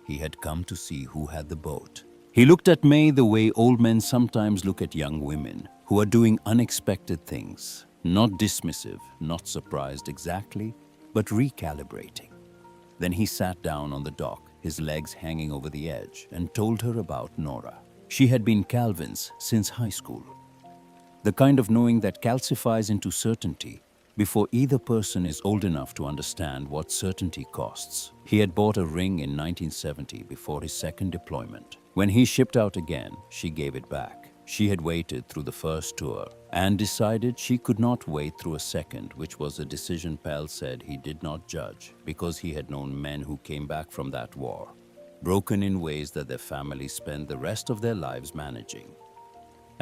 He had come to see who had the boat. He looked at May the way old men sometimes look at young women who are doing unexpected things, not dismissive, not surprised exactly, but recalibrating. Then he sat down on the dock, his legs hanging over the edge, and told her about Nora. She had been Calvin's since high school. The kind of knowing that calcifies into certainty before either person is old enough to understand what certainty costs. He had bought a ring in 1970 before his second deployment. When he shipped out again, she gave it back. She had waited through the first tour and decided she could not wait through a second, which was a decision Pell said he did not judge because he had known men who came back from that war, broken in ways that their families spent the rest of their lives managing.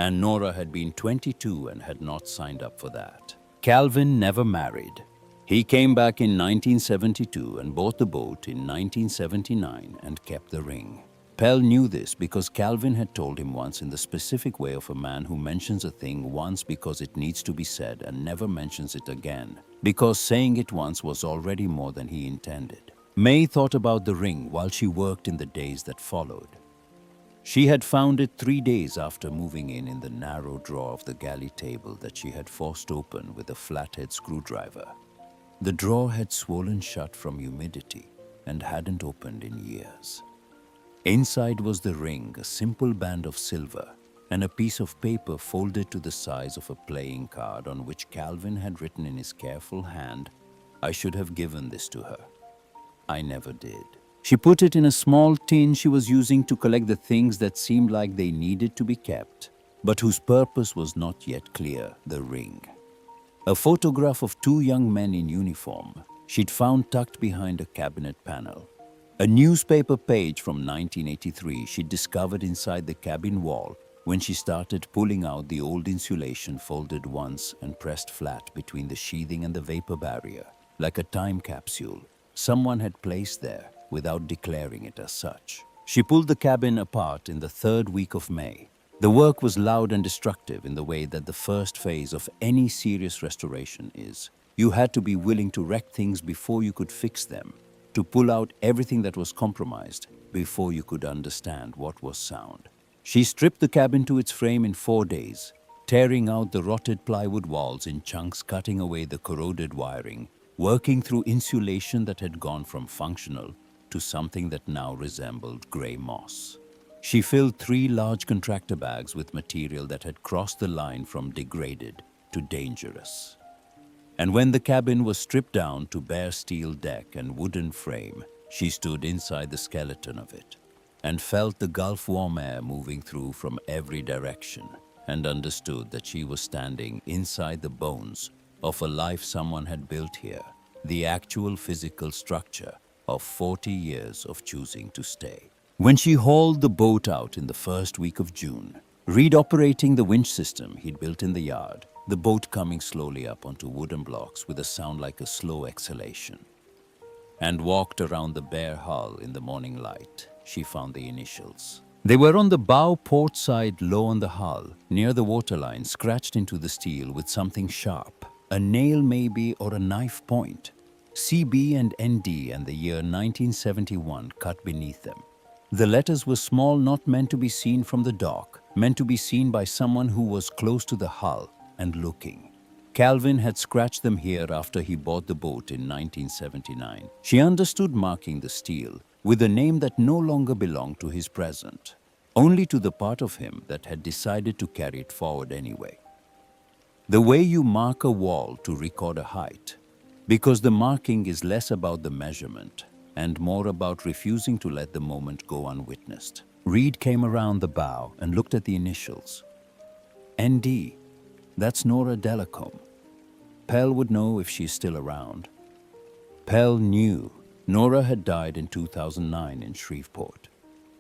and Nora had been 22 and had not signed up for that. Calvin never married. He came back in 1972 and bought the boat in 1979 and kept the ring. Pell knew this because Calvin had told him once in the specific way of a man who mentions a thing once because it needs to be said and never mentions it again, because saying it once was already more than he intended. May thought about the ring while she worked in the days that followed. She had found it 3 days after moving in the narrow drawer of the galley table that she had forced open with a flathead screwdriver. The drawer had swollen shut from humidity and hadn't opened in years. Inside was the ring, a simple band of silver, and a piece of paper folded to the size of a playing card on which Calvin had written in his careful hand, "I should have given this to her. I never did." She put it in a small tin she was using to collect the things that seemed like they needed to be kept, but whose purpose was not yet clear, the ring. A photograph of 2 young men in uniform she'd found tucked behind a cabinet panel. A newspaper page from 1983 she discovered inside the cabin wall when she started pulling out the old insulation folded once and pressed flat between the sheathing and the vapor barrier, like a time capsule someone had placed there without declaring it as such. She pulled the cabin apart in the 3rd week of May. The work was loud and destructive in the way that the first phase of any serious restoration is. You had to be willing to wreck things before you could fix them, to pull out everything that was compromised before you could understand what was sound. She stripped the cabin to its frame in 4 days, tearing out the rotted plywood walls in chunks, cutting away the corroded wiring, working through insulation that had gone from functional to something that now resembled gray moss. She filled 3 large contractor bags with material that had crossed the line from degraded to dangerous. And when the cabin was stripped down to bare steel deck and wooden frame, she stood inside the skeleton of it and felt the Gulf warm air moving through from every direction and understood that she was standing inside the bones of a life someone had built here, the actual physical structure of 40 years of choosing to stay. When she hauled the boat out in the first week of June, Reed operating the winch system he'd built in the yard, the boat coming slowly up onto wooden blocks with a sound like a slow exhalation, and walked around the bare hull in the morning light, she found the initials. They were on the bow port side, low on the hull, near the waterline, scratched into the steel with something sharp, a nail maybe or a knife point. CB and ND and the year 1971 cut beneath them. The letters were small, not meant to be seen from the dock, meant to be seen by someone who was close to the hull and looking. Calvin had scratched them here after he bought the boat in 1979. She understood marking the steel with a name that no longer belonged to his present, only to the part of him that had decided to carry it forward anyway. The way you mark a wall to record a height, because the marking is less about the measurement and more about refusing to let the moment go unwitnessed. Reed came around the bow and looked at the initials. ND, that's Nora Delacombe. Pell would know if she's still around. Pell knew Nora had died in 2009 in Shreveport.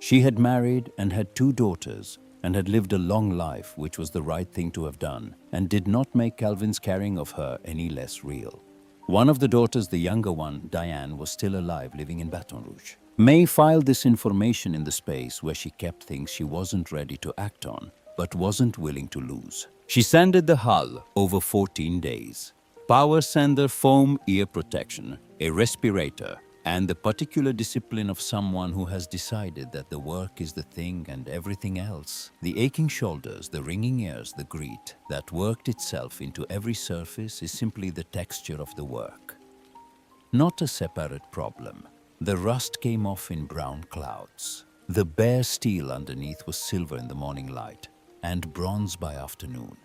She had married and had 2 daughters and had lived a long life, which was the right thing to have done, and did not make Calvin's carrying of her any less real. One of the daughters, the younger one, Diane, was still alive, living in Baton Rouge. May filed this information in the space where she kept things she wasn't ready to act on, but wasn't willing to lose. She sanded the hull over 14 days. Power sander, foam ear protection, a respirator, and the particular discipline of someone who has decided that the work is the thing and everything else. The aching shoulders, the ringing ears, the greet that worked itself into every surface is simply the texture of the work. Not a separate problem. The rust came off in brown clouds. The bare steel underneath was silver in the morning light and bronze by afternoon.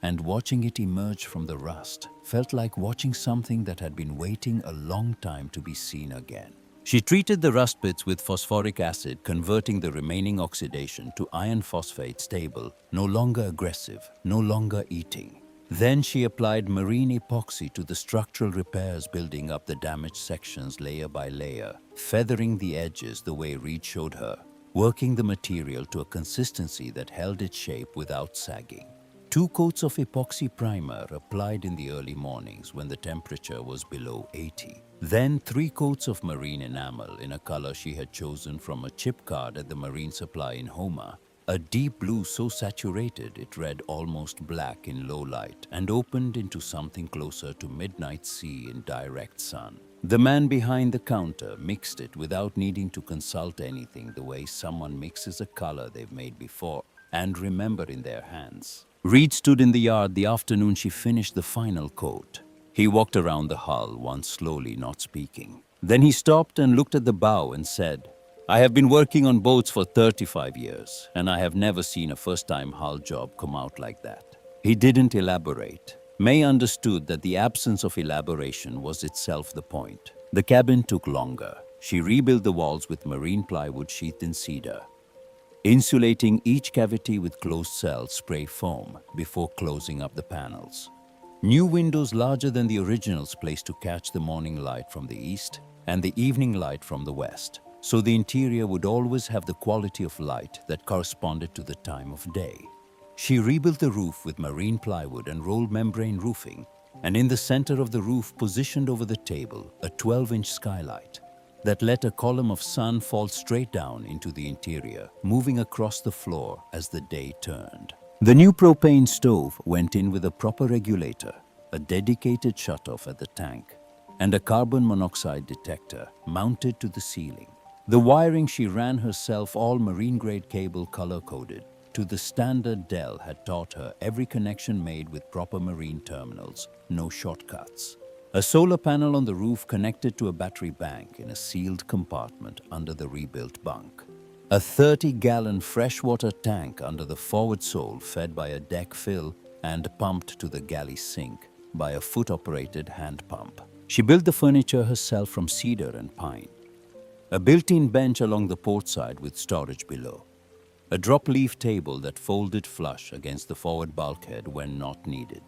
And watching it emerge from the rust felt like watching something that had been waiting a long time to be seen again. She treated the rust bits with phosphoric acid, converting the remaining oxidation to iron phosphate, stable, no longer aggressive, no longer eating. Then she applied marine epoxy to the structural repairs, building up the damaged sections layer by layer, feathering the edges the way Reed showed her, working the material to a consistency that held its shape without sagging. 2 coats of epoxy primer applied in the early mornings when the temperature was below 80. Then 3 coats of marine enamel in a color she had chosen from a chip card at the marine supply in Houma, a deep blue so saturated it read almost black in low light and opened into something closer to midnight sea in direct sun. The man behind the counter mixed it without needing to consult anything, the way someone mixes a color they've made before and remember in their hands. Reed stood in the yard the afternoon she finished the final coat. He walked around the hull, once slowly, not speaking. Then he stopped and looked at the bow and said, "I have been working on boats for 35 years, and I have never seen a first-time hull job come out like that." He didn't elaborate. May understood that the absence of elaboration was itself the point. The cabin took longer. She rebuilt the walls with marine plywood sheathed in cedar, insulating each cavity with closed-cell spray foam before closing up the panels. New windows larger than the originals placed to catch the morning light from the east and the evening light from the west, so the interior would always have the quality of light that corresponded to the time of day. She rebuilt the roof with marine plywood and rolled membrane roofing, and in the center of the roof, positioned over the table, a 12-inch skylight that let a column of sun fall straight down into the interior, moving across the floor as the day turned. The new propane stove went in with a proper regulator, a dedicated shutoff at the tank, and a carbon monoxide detector mounted to the ceiling. The wiring she ran herself, all marine-grade cable color-coded to the standard Dell had taught her, every connection made with proper marine terminals, no shortcuts. A solar panel on the roof connected to a battery bank in a sealed compartment under the rebuilt bunk. A 30-gallon freshwater tank under the forward sole fed by a deck fill and pumped to the galley sink by a foot-operated hand pump. She built the furniture herself from cedar and pine. A built-in bench along the port side with storage below. A drop-leaf table that folded flush against the forward bulkhead when not needed.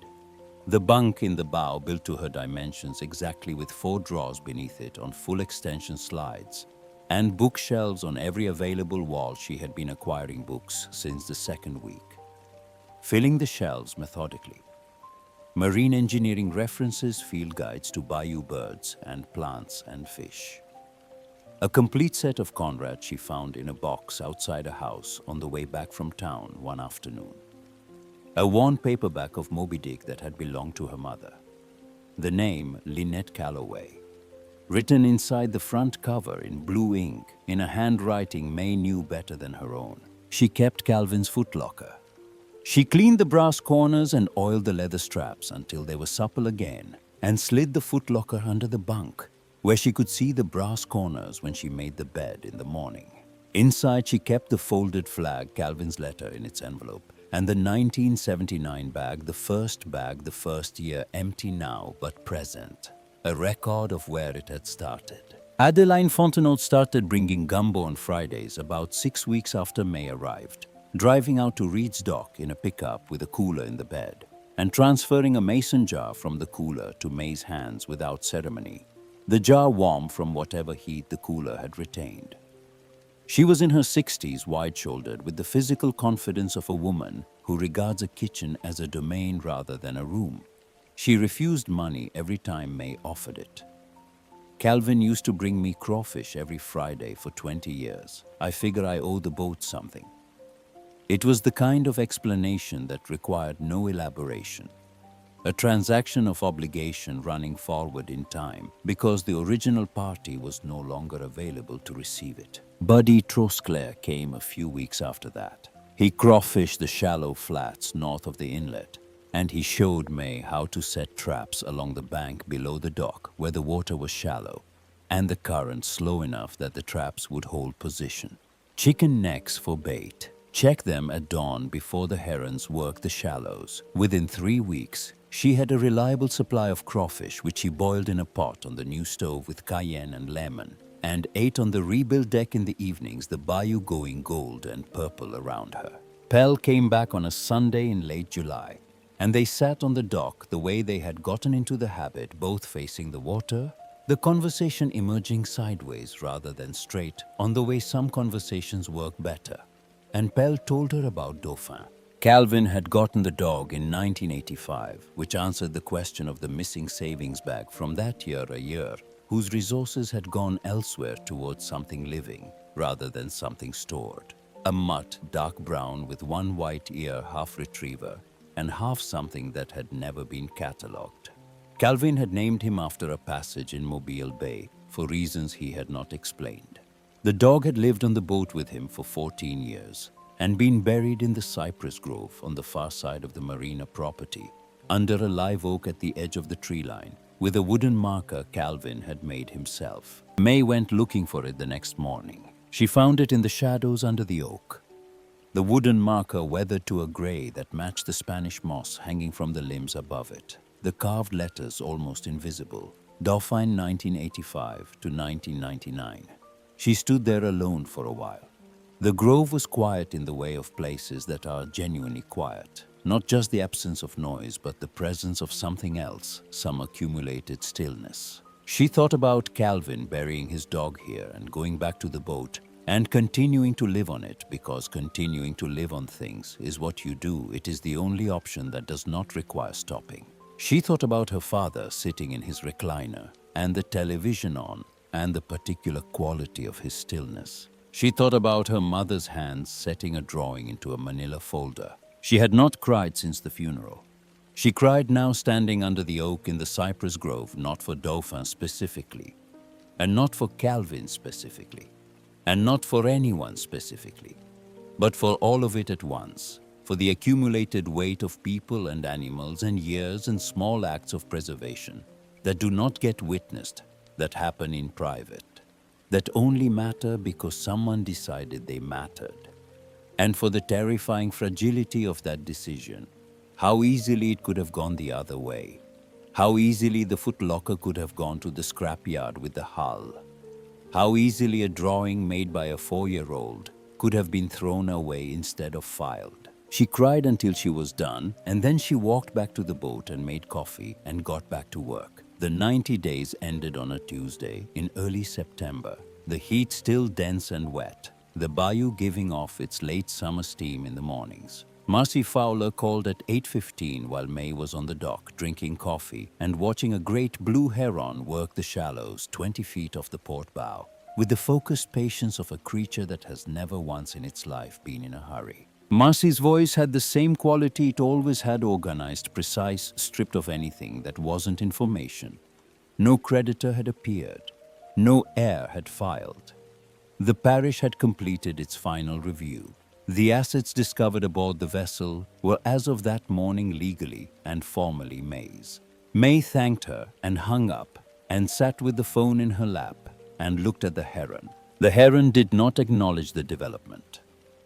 The bunk in the bow built to her dimensions exactly with 4 drawers beneath it on full extension slides, and bookshelves on every available wall. She had been acquiring books since the second week, filling the shelves methodically. Marine engineering references, field guides to bayou birds and plants and fish. A complete set of Conrad she found in a box outside a house on the way back from town one afternoon. A worn paperback of Moby Dick that had belonged to her mother. The name Lynette Calloway, written inside the front cover in blue ink in a handwriting May knew better than her own. She kept Calvin's Footlocker. She cleaned the brass corners and oiled the leather straps until they were supple again, and slid the footlocker under the bunk, where she could see the brass corners when she made the bed in the morning. Inside, she kept the folded flag, Calvin's letter in its envelope, and the 1979 bag, the first year, empty now but present, a record of where it had started. Adeline Fontenot started bringing gumbo on Fridays about 6 weeks after May arrived, driving out to Reed's dock in a pickup with a cooler in the bed, and transferring a mason jar from the cooler to May's hands without ceremony, the jar warm from whatever heat the cooler had retained. She was in her 60s, wide-shouldered, with the physical confidence of a woman who regards a kitchen as a domain rather than a room. She refused money every time May offered it. Calvin used to bring me crawfish every Friday for 20 years. I figure I owe the boat something. It was the kind of explanation that required no elaboration. A transaction of obligation running forward in time because the original party was no longer available to receive it. Buddy Trosclair came a few weeks after that. He crawfished the shallow flats north of the inlet, and he showed May how to set traps along the bank below the dock where the water was shallow and the current slow enough that the traps would hold position. Chicken necks for bait. Check them at dawn before the herons work the shallows. Within 3 weeks, she had a reliable supply of crawfish which she boiled in a pot on the new stove with cayenne and lemon, and ate on the rebuilt deck in the evenings, the bayou going gold and purple around her. Pell came back on a Sunday in late July, and they sat on the dock the way they had gotten into the habit, both facing the water the conversation emerging sideways rather than straight on the way some conversations work better. And Pell told her about Dauphin. Calvin had gotten the dog in 1985, which answered the question of the missing savings bag from that year a year, whose resources had gone elsewhere towards something living rather than something stored. A mutt, dark brown with one white ear, half retriever, and half something that had never been catalogued. Calvin had named him after a passage in Mobile Bay for reasons he had not explained. The dog had lived on the boat with him for 14 years and been buried in the cypress grove on the far side of the marina property, under a live oak at the edge of the tree line, with a wooden marker Calvin had made himself. May went looking for it the next morning. She found it in the shadows under the oak. The wooden marker weathered to a gray that matched the Spanish moss hanging from the limbs above it. The carved letters almost invisible. Dauphin 1985 to 1999. She stood there alone for a while. The grove was quiet in the way of places that are genuinely quiet. Not just the absence of noise, but the presence of something else, some accumulated stillness. She thought about Calvin burying his dog here and going back to the boat and continuing to live on it, because continuing to live on things is what you do. It is the only option that does not require stopping. She thought about her father sitting in his recliner and the television on and the particular quality of his stillness. She thought about her mother's hands setting a drawing into a manila folder. She had not cried since the funeral. She cried now standing under the oak in the cypress grove, not for Dauphin specifically, and not for Calvin specifically, and not for anyone specifically, but for all of it at once, for the accumulated weight of people and animals and years and small acts of preservation that do not get witnessed, that happen in private, that only matter because someone decided they mattered. And for the terrifying fragility of that decision, how easily it could have gone the other way, how easily the Footlocker could have gone to the scrapyard with the hull, how easily a drawing made by a 4-year-old could have been thrown away instead of filed. She cried until she was done, and then she walked back to the boat and made coffee and got back to work. The 90 days ended on a Tuesday in early September, the heat still dense and wet, the bayou giving off its late summer steam in the mornings. Marcy Fowler called at 8:15 while May was on the dock drinking coffee and watching a great blue heron work the shallows 20 feet off the port bow, with the focused patience of a creature that has never once in its life been in a hurry. Marcy's voice had the same quality it always had: organized, precise, stripped of anything that wasn't information. No creditor had appeared. No heir had filed. The parish had completed its final review. The assets discovered aboard the vessel were as of that morning legally and formally May's. May thanked her and hung up and sat with the phone in her lap and looked at the heron. The heron did not acknowledge the development.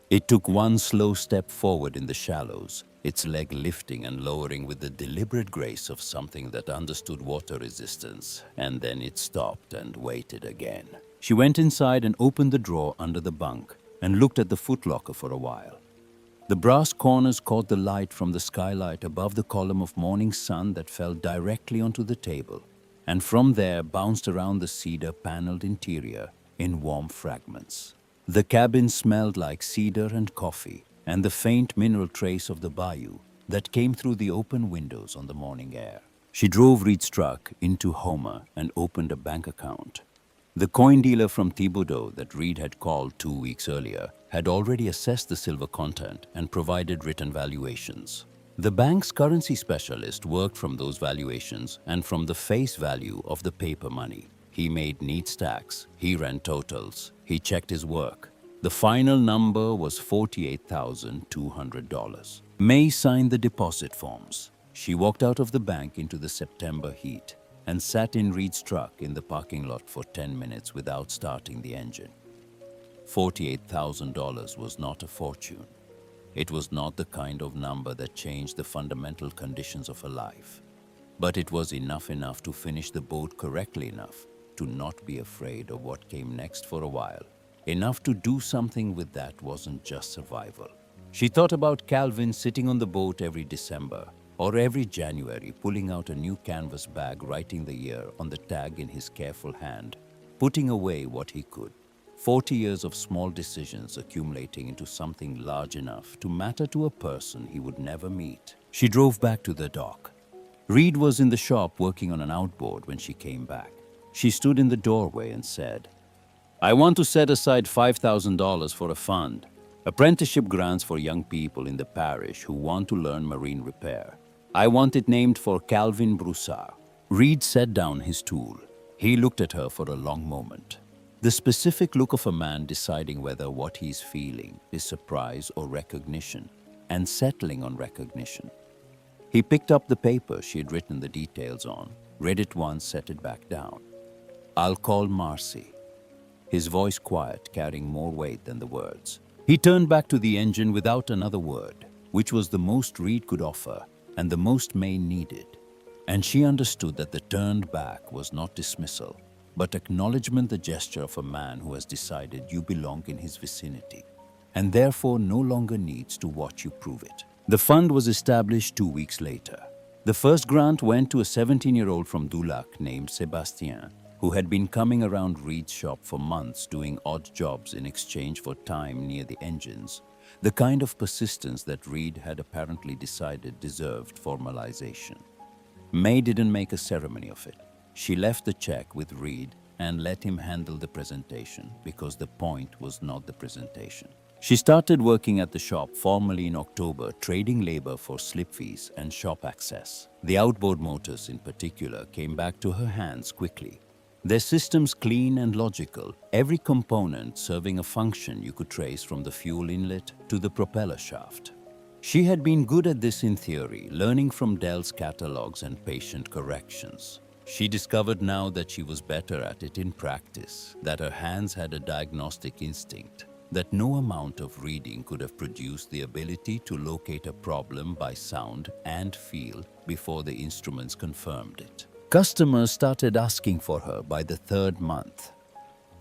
It took one slow step forward in the shallows, its leg lifting and lowering with the deliberate grace of something that understood water resistance, and then it stopped and waited again. She went inside and opened the drawer under the bunk and looked at the footlocker for a while. The brass corners caught the light from the skylight above the column of morning sun that fell directly onto the table, and from there bounced around the cedar paneled interior in warm fragments. The cabin smelled like cedar and coffee and the faint mineral trace of the bayou that came through the open windows on the morning air. She drove Reed's truck into Homer and opened a bank account. The coin dealer from Thibodeau that Reed had called 2 weeks earlier had already assessed the silver content and provided written valuations. The bank's currency specialist worked from those valuations and from the face value of the paper money. He made neat stacks, he ran totals, he checked his work. The final number was $48,200. May signed the deposit forms. She walked out of the bank into the September heat and sat in Reed's truck in the parking lot for 10 minutes without starting the engine. $48,000 was not a fortune. It was not the kind of number that changed the fundamental conditions of her life. But it was enough to finish the boat correctly enough to not be afraid of what came next for a while. Enough to do something with that wasn't just survival. She thought about Calvin sitting on the boat every December, or every January pulling out a new canvas bag, writing the year on the tag in his careful hand, putting away what he could. 40 years of small decisions accumulating into something large enough to matter to a person he would never meet. She drove back to the dock. Reed was in the shop working on an outboard when she came back. She stood in the doorway and said, "I want to set aside $5,000 for a fund, apprenticeship grants for young people in the parish who want to learn marine repair. I want it named for Calvin Broussard." Reed set down his tool. He looked at her for a long moment. The specific look of a man deciding whether what he's feeling is surprise or recognition, and settling on recognition. He picked up the paper she had written the details on, read it once, set it back down. "I'll call Marcy." His voice quiet, carrying more weight than the words. He turned back to the engine without another word, which was the most Reed could offer and the most May needed. And she understood that the turned back was not dismissal, but acknowledgement, the gesture of a man who has decided you belong in his vicinity, and therefore no longer needs to watch you prove it. The fund was established 2 weeks later. The first grant went to a 17-year-old from Dulac named Sébastien, who had been coming around Reed's shop for months doing odd jobs in exchange for time near the engines, the kind of persistence that Reed had apparently decided deserved formalization. May didn't make a ceremony of it. She left the check with Reed and let him handle the presentation, because the point was not the presentation. She started working at the shop formally in October, trading labor for slip fees and shop access. The outboard motors in particular came back to her hands quickly. Their systems clean and logical, every component serving a function you could trace from the fuel inlet to the propeller shaft. She had been good at this in theory, learning from Dell's catalogs and patient corrections. She discovered now that she was better at it in practice, that her hands had a diagnostic instinct, that no amount of reading could have produced the ability to locate a problem by sound and feel before the instruments confirmed it. Customers started asking for her by the 3rd month.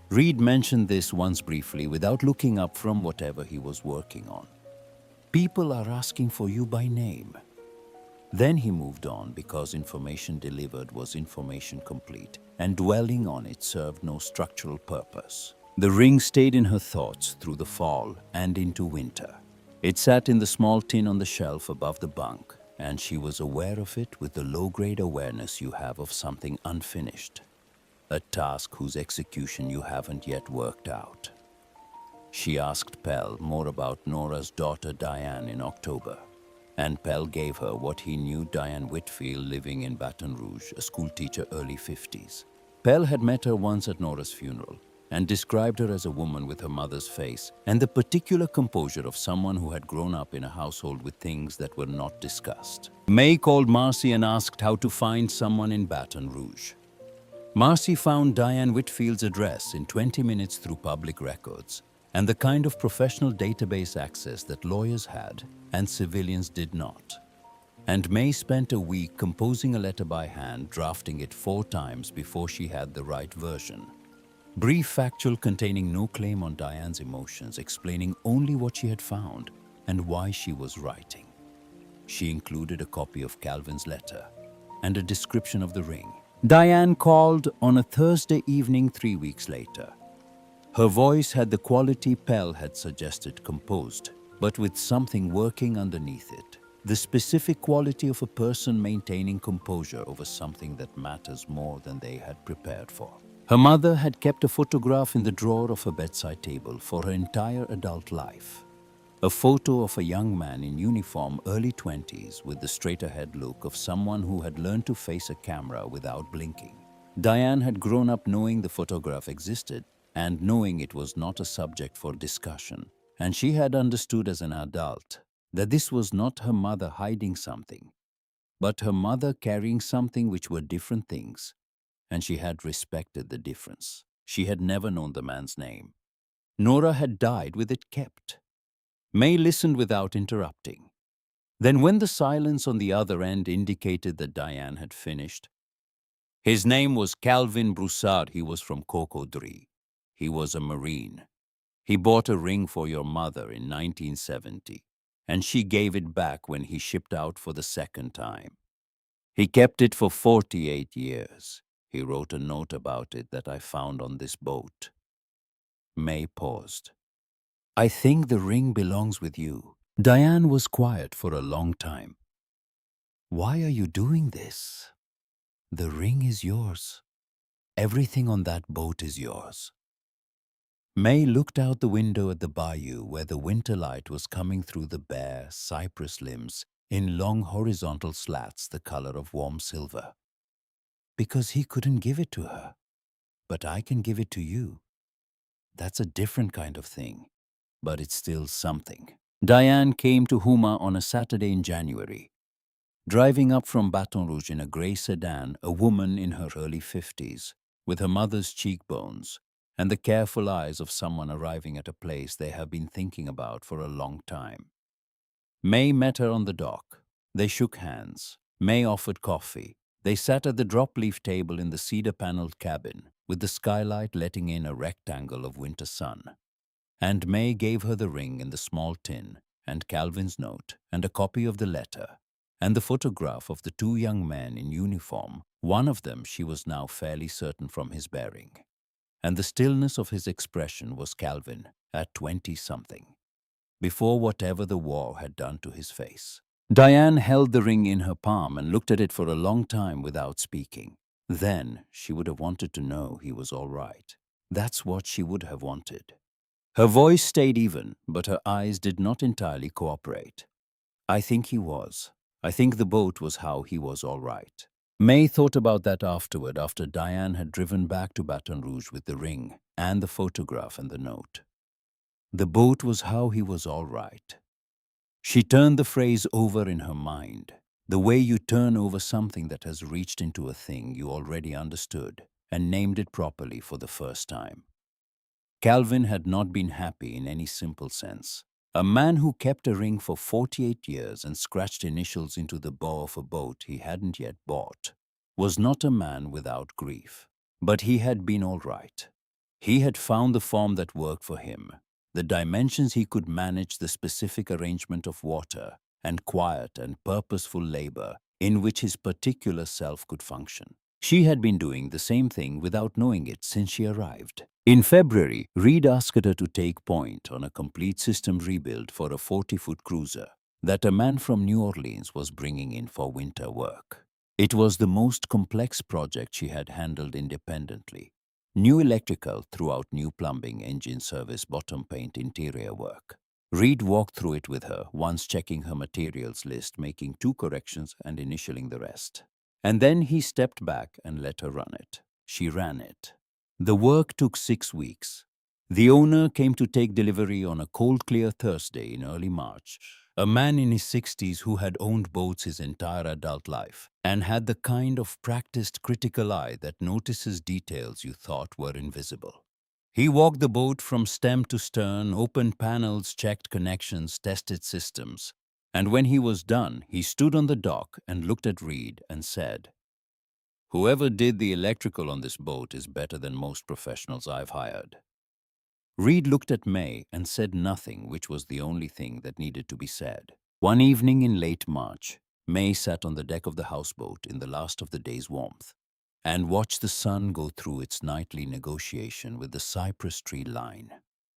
Reed mentioned this once briefly without looking up from whatever he was working on. "People are asking for you by name." Then he moved on, because information delivered was information complete, and dwelling on it served no structural purpose. The ring stayed in her thoughts through the fall and into winter. It sat in the small tin on the shelf above the bunk, and she was aware of it with the low-grade awareness you have of something unfinished, a task whose execution you haven't yet worked out. She asked Pell more about Nora's daughter Diane in October, and Pell gave her what he knew: Diane Whitfield, living in Baton Rouge, a schoolteacher, early 50s. Pell had met her once at Nora's funeral and described her as a woman with her mother's face and the particular composure of someone who had grown up in a household with things that were not discussed. May called Marcy and asked how to find someone in Baton Rouge. Marcy found Diane Whitfield's address in 20 minutes through public records and the kind of professional database access that lawyers had and civilians did not. And May spent a week composing a letter by hand, drafting it 4 times before she had the right version. Brief, factual, containing no claim on Diane's emotions, explaining only what she had found and why she was writing. She included a copy of Calvin's letter and a description of the ring. Diane called on a Thursday evening 3 weeks later. Her voice had the quality Pell had suggested, composed, but with something working underneath it. The specific quality of a person maintaining composure over something that matters more than they had prepared for. Her mother had kept a photograph in the drawer of her bedside table for her entire adult life. A photo of a young man in uniform, early 20s, with the straight-ahead look of someone who had learned to face a camera without blinking. Diane had grown up knowing the photograph existed and knowing it was not a subject for discussion, and she had understood as an adult that this was not her mother hiding something, but her mother carrying something which were different things, and she had respected the difference. She had never known the man's name. Nora had died with it kept. May listened without interrupting. Then, when the silence on the other end indicated that Diane had finished, "His name was Calvin Broussard. He was from Cocodrie. He was a Marine. He bought a ring for your mother in 1970, and she gave it back when he shipped out for the second time. He kept it for 48 years. He wrote a note about it that I found on this boat. May paused. I think the ring belongs with you. Diane was quiet for a long time. Why are you doing this? The ring is yours. Everything on that boat is yours. May looked out the window at the bayou where the winter light was coming through the bare cypress limbs in long horizontal slats the color of warm silver. Because he couldn't give it to her, but I can give it to you. That's a different kind of thing, but it's still something. Diane came to Houma on a Saturday in January. Driving up from Baton Rouge in a gray sedan, a woman in her early 50s, with her mother's cheekbones and the careful eyes of someone arriving at a place they have been thinking about for a long time. May met her on the dock. They shook hands. May offered coffee. They sat at the drop-leaf table in the cedar-paneled cabin, with the skylight letting in a rectangle of winter sun. And May gave her the ring in the small tin, and Calvin's note, and a copy of the letter, and the photograph of the two young men in uniform, one of them she was now fairly certain from his bearing. And the stillness of his expression was Calvin, at 20-something, before whatever the war had done to his face. Diane held the ring in her palm and looked at it for a long time without speaking. Then she would have wanted to know he was all right. That's what she would have wanted. Her voice stayed even, but her eyes did not entirely cooperate. I think he was. I think the boat was how he was all right. May thought about that afterward, after Diane had driven back to Baton Rouge with the ring and the photograph and the note. The boat was how he was all right. She turned the phrase over in her mind, the way you turn over something that has reached into a thing you already understood and named it properly for the first time. Calvin had not been happy in any simple sense. A man who kept a ring for 48 years and scratched initials into the bow of a boat he hadn't yet bought was not a man without grief. But he had been all right. He had found the form that worked for him, the dimensions he could manage, the specific arrangement of water and quiet and purposeful labor in which his particular self could function. She had been doing the same thing without knowing it since she arrived. In February, Reed asked her to take point on a complete system rebuild for a 40-foot cruiser that a man from New Orleans was bringing in for winter work. It was the most complex project she had handled independently. New electrical throughout, new plumbing, engine service, bottom paint, interior work. Reed walked through it with her, once checking her materials list, making 2 corrections and initialing the rest. And then he stepped back and let her run it. She ran it. The work took 6 weeks. The owner came to take delivery on a cold, clear Thursday in early March, a man in his 60s who had owned boats his entire adult life and had the kind of practiced critical eye that notices details you thought were invisible. He walked the boat from stem to stern, opened panels, checked connections, tested systems. And when he was done, he stood on the dock and looked at Reed and said, "Whoever did the electrical on this boat is better than most professionals I've hired." Reed looked at May and said nothing, which was the only thing that needed to be said. One evening in late March, May sat on the deck of the houseboat in the last of the day's warmth and watched the sun go through its nightly negotiation with the cypress tree line.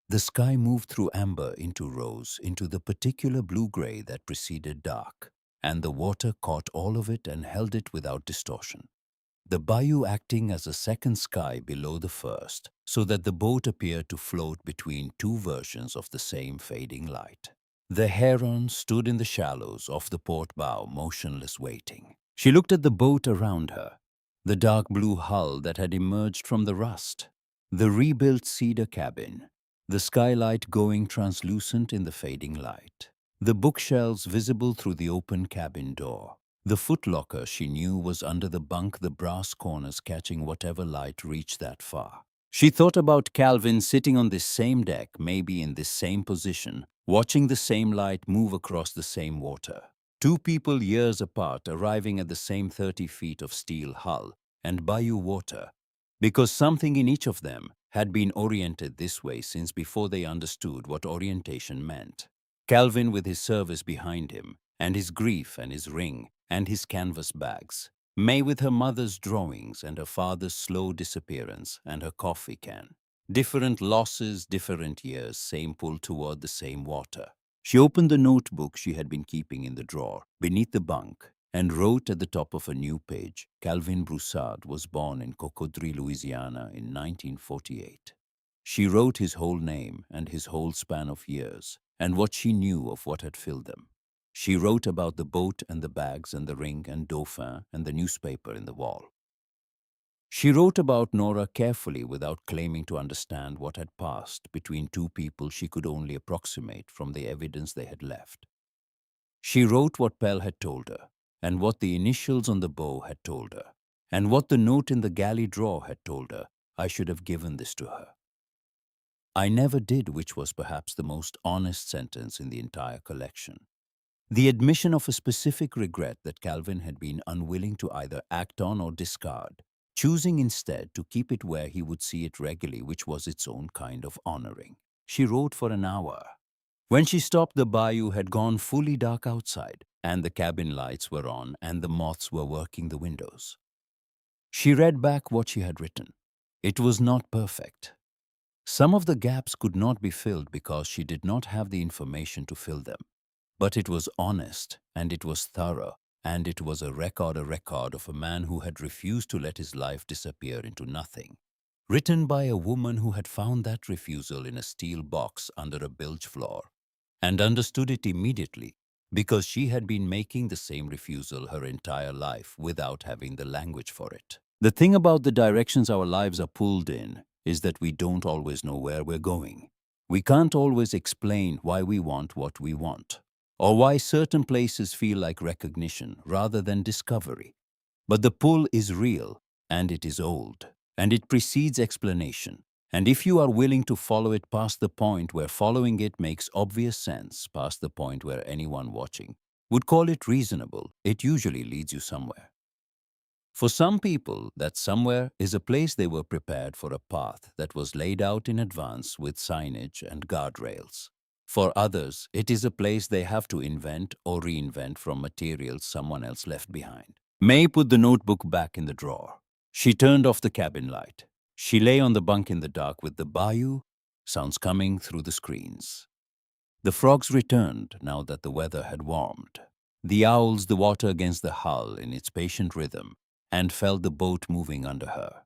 The sky moved through amber into rose, into the particular blue-gray that preceded dark, and the water caught all of it and held it without distortion. The bayou acting as a second sky below the first, so that the boat appeared to float between 2 versions of the same fading light. The Heron stood in the shallows off the port bow, motionless, waiting. She looked at the boat around her, the dark blue hull that had emerged from the rust, the rebuilt cedar cabin, the skylight going translucent in the fading light, the bookshelves visible through the open cabin door. The footlocker she knew was under the bunk, the brass corners catching whatever light reached that far. She thought about Calvin sitting on this same deck, maybe in this same position, watching the same light move across the same water. 2 people years apart arriving at the same 30 feet of steel hull and bayou water, because something in each of them had been oriented this way since before they understood what orientation meant. Calvin with his service behind him, and his grief and his ring, and his canvas bags. May with her mother's drawings and her father's slow disappearance and her coffee can. Different losses, different years, same pull toward the same water. She opened the notebook she had been keeping in the drawer, beneath the bunk, and wrote at the top of a new page, Calvin Broussard was born in Cocodrie, Louisiana in 1948. She wrote his whole name and his whole span of years, and what she knew of what had filled them. She wrote about the boat and the bags and the ring and Dauphin and the newspaper in the wall. She wrote about Nora carefully without claiming to understand what had passed between two people she could only approximate from the evidence they had left. She wrote what Pell had told her, and what the initials on the bow had told her, and what the note in the galley drawer had told her. I should have given this to her. I never did, which was perhaps the most honest sentence in the entire collection. The admission of a specific regret that Calvin had been unwilling to either act on or discard, choosing instead to keep it where he would see it regularly, which was its own kind of honoring. She wrote for an hour. When she stopped, the bayou had gone fully dark outside, and the cabin lights were on, and the moths were working the windows. She read back what she had written. It was not perfect. Some of the gaps could not be filled because she did not have the information to fill them. But it was honest, and it was thorough, and it was a record of a man who had refused to let his life disappear into nothing. Written by a woman who had found that refusal in a steel box under a bilge floor, and understood it immediately because she had been making the same refusal her entire life without having the language for it. The thing about the directions our lives are pulled in is that we don't always know where we're going. We can't always explain why we want what we want, or why certain places feel like recognition rather than discovery. But the pull is real, and it is old, and it precedes explanation. And if you are willing to follow it past the point where following it makes obvious sense, past the point where anyone watching would call it reasonable, it usually leads you somewhere. For some people, that somewhere is a place they were prepared for, a path that was laid out in advance with signage and guardrails. For others, it is a place they have to invent or reinvent from materials someone else left behind. May put the notebook back in the drawer. She turned off the cabin light. She lay on the bunk in the dark with the bayou sounds coming through the screens. The frogs returned now that the weather had warmed. The owls, the water against the hull in its patient rhythm, and felt the boat moving under her.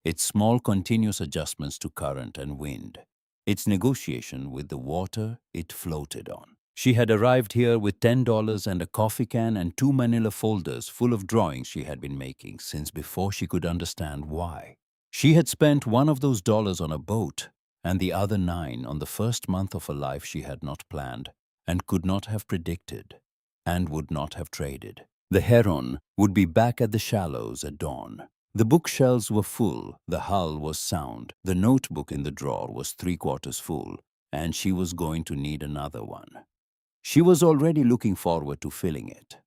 Its small continuous adjustments to current and wind. Its negotiation with the water it floated on. She had arrived here with $10 and a coffee can and 2 manila folders full of drawings she had been making since before she could understand why. She had spent one of those dollars on a boat and the other 9 on the first month of a life she had not planned and could not have predicted and would not have traded. The Heron would be back at the shallows at dawn. The bookshelves were full, the hull was sound, the notebook in the drawer was 3/4 full, and she was going to need another one. She was already looking forward to filling it.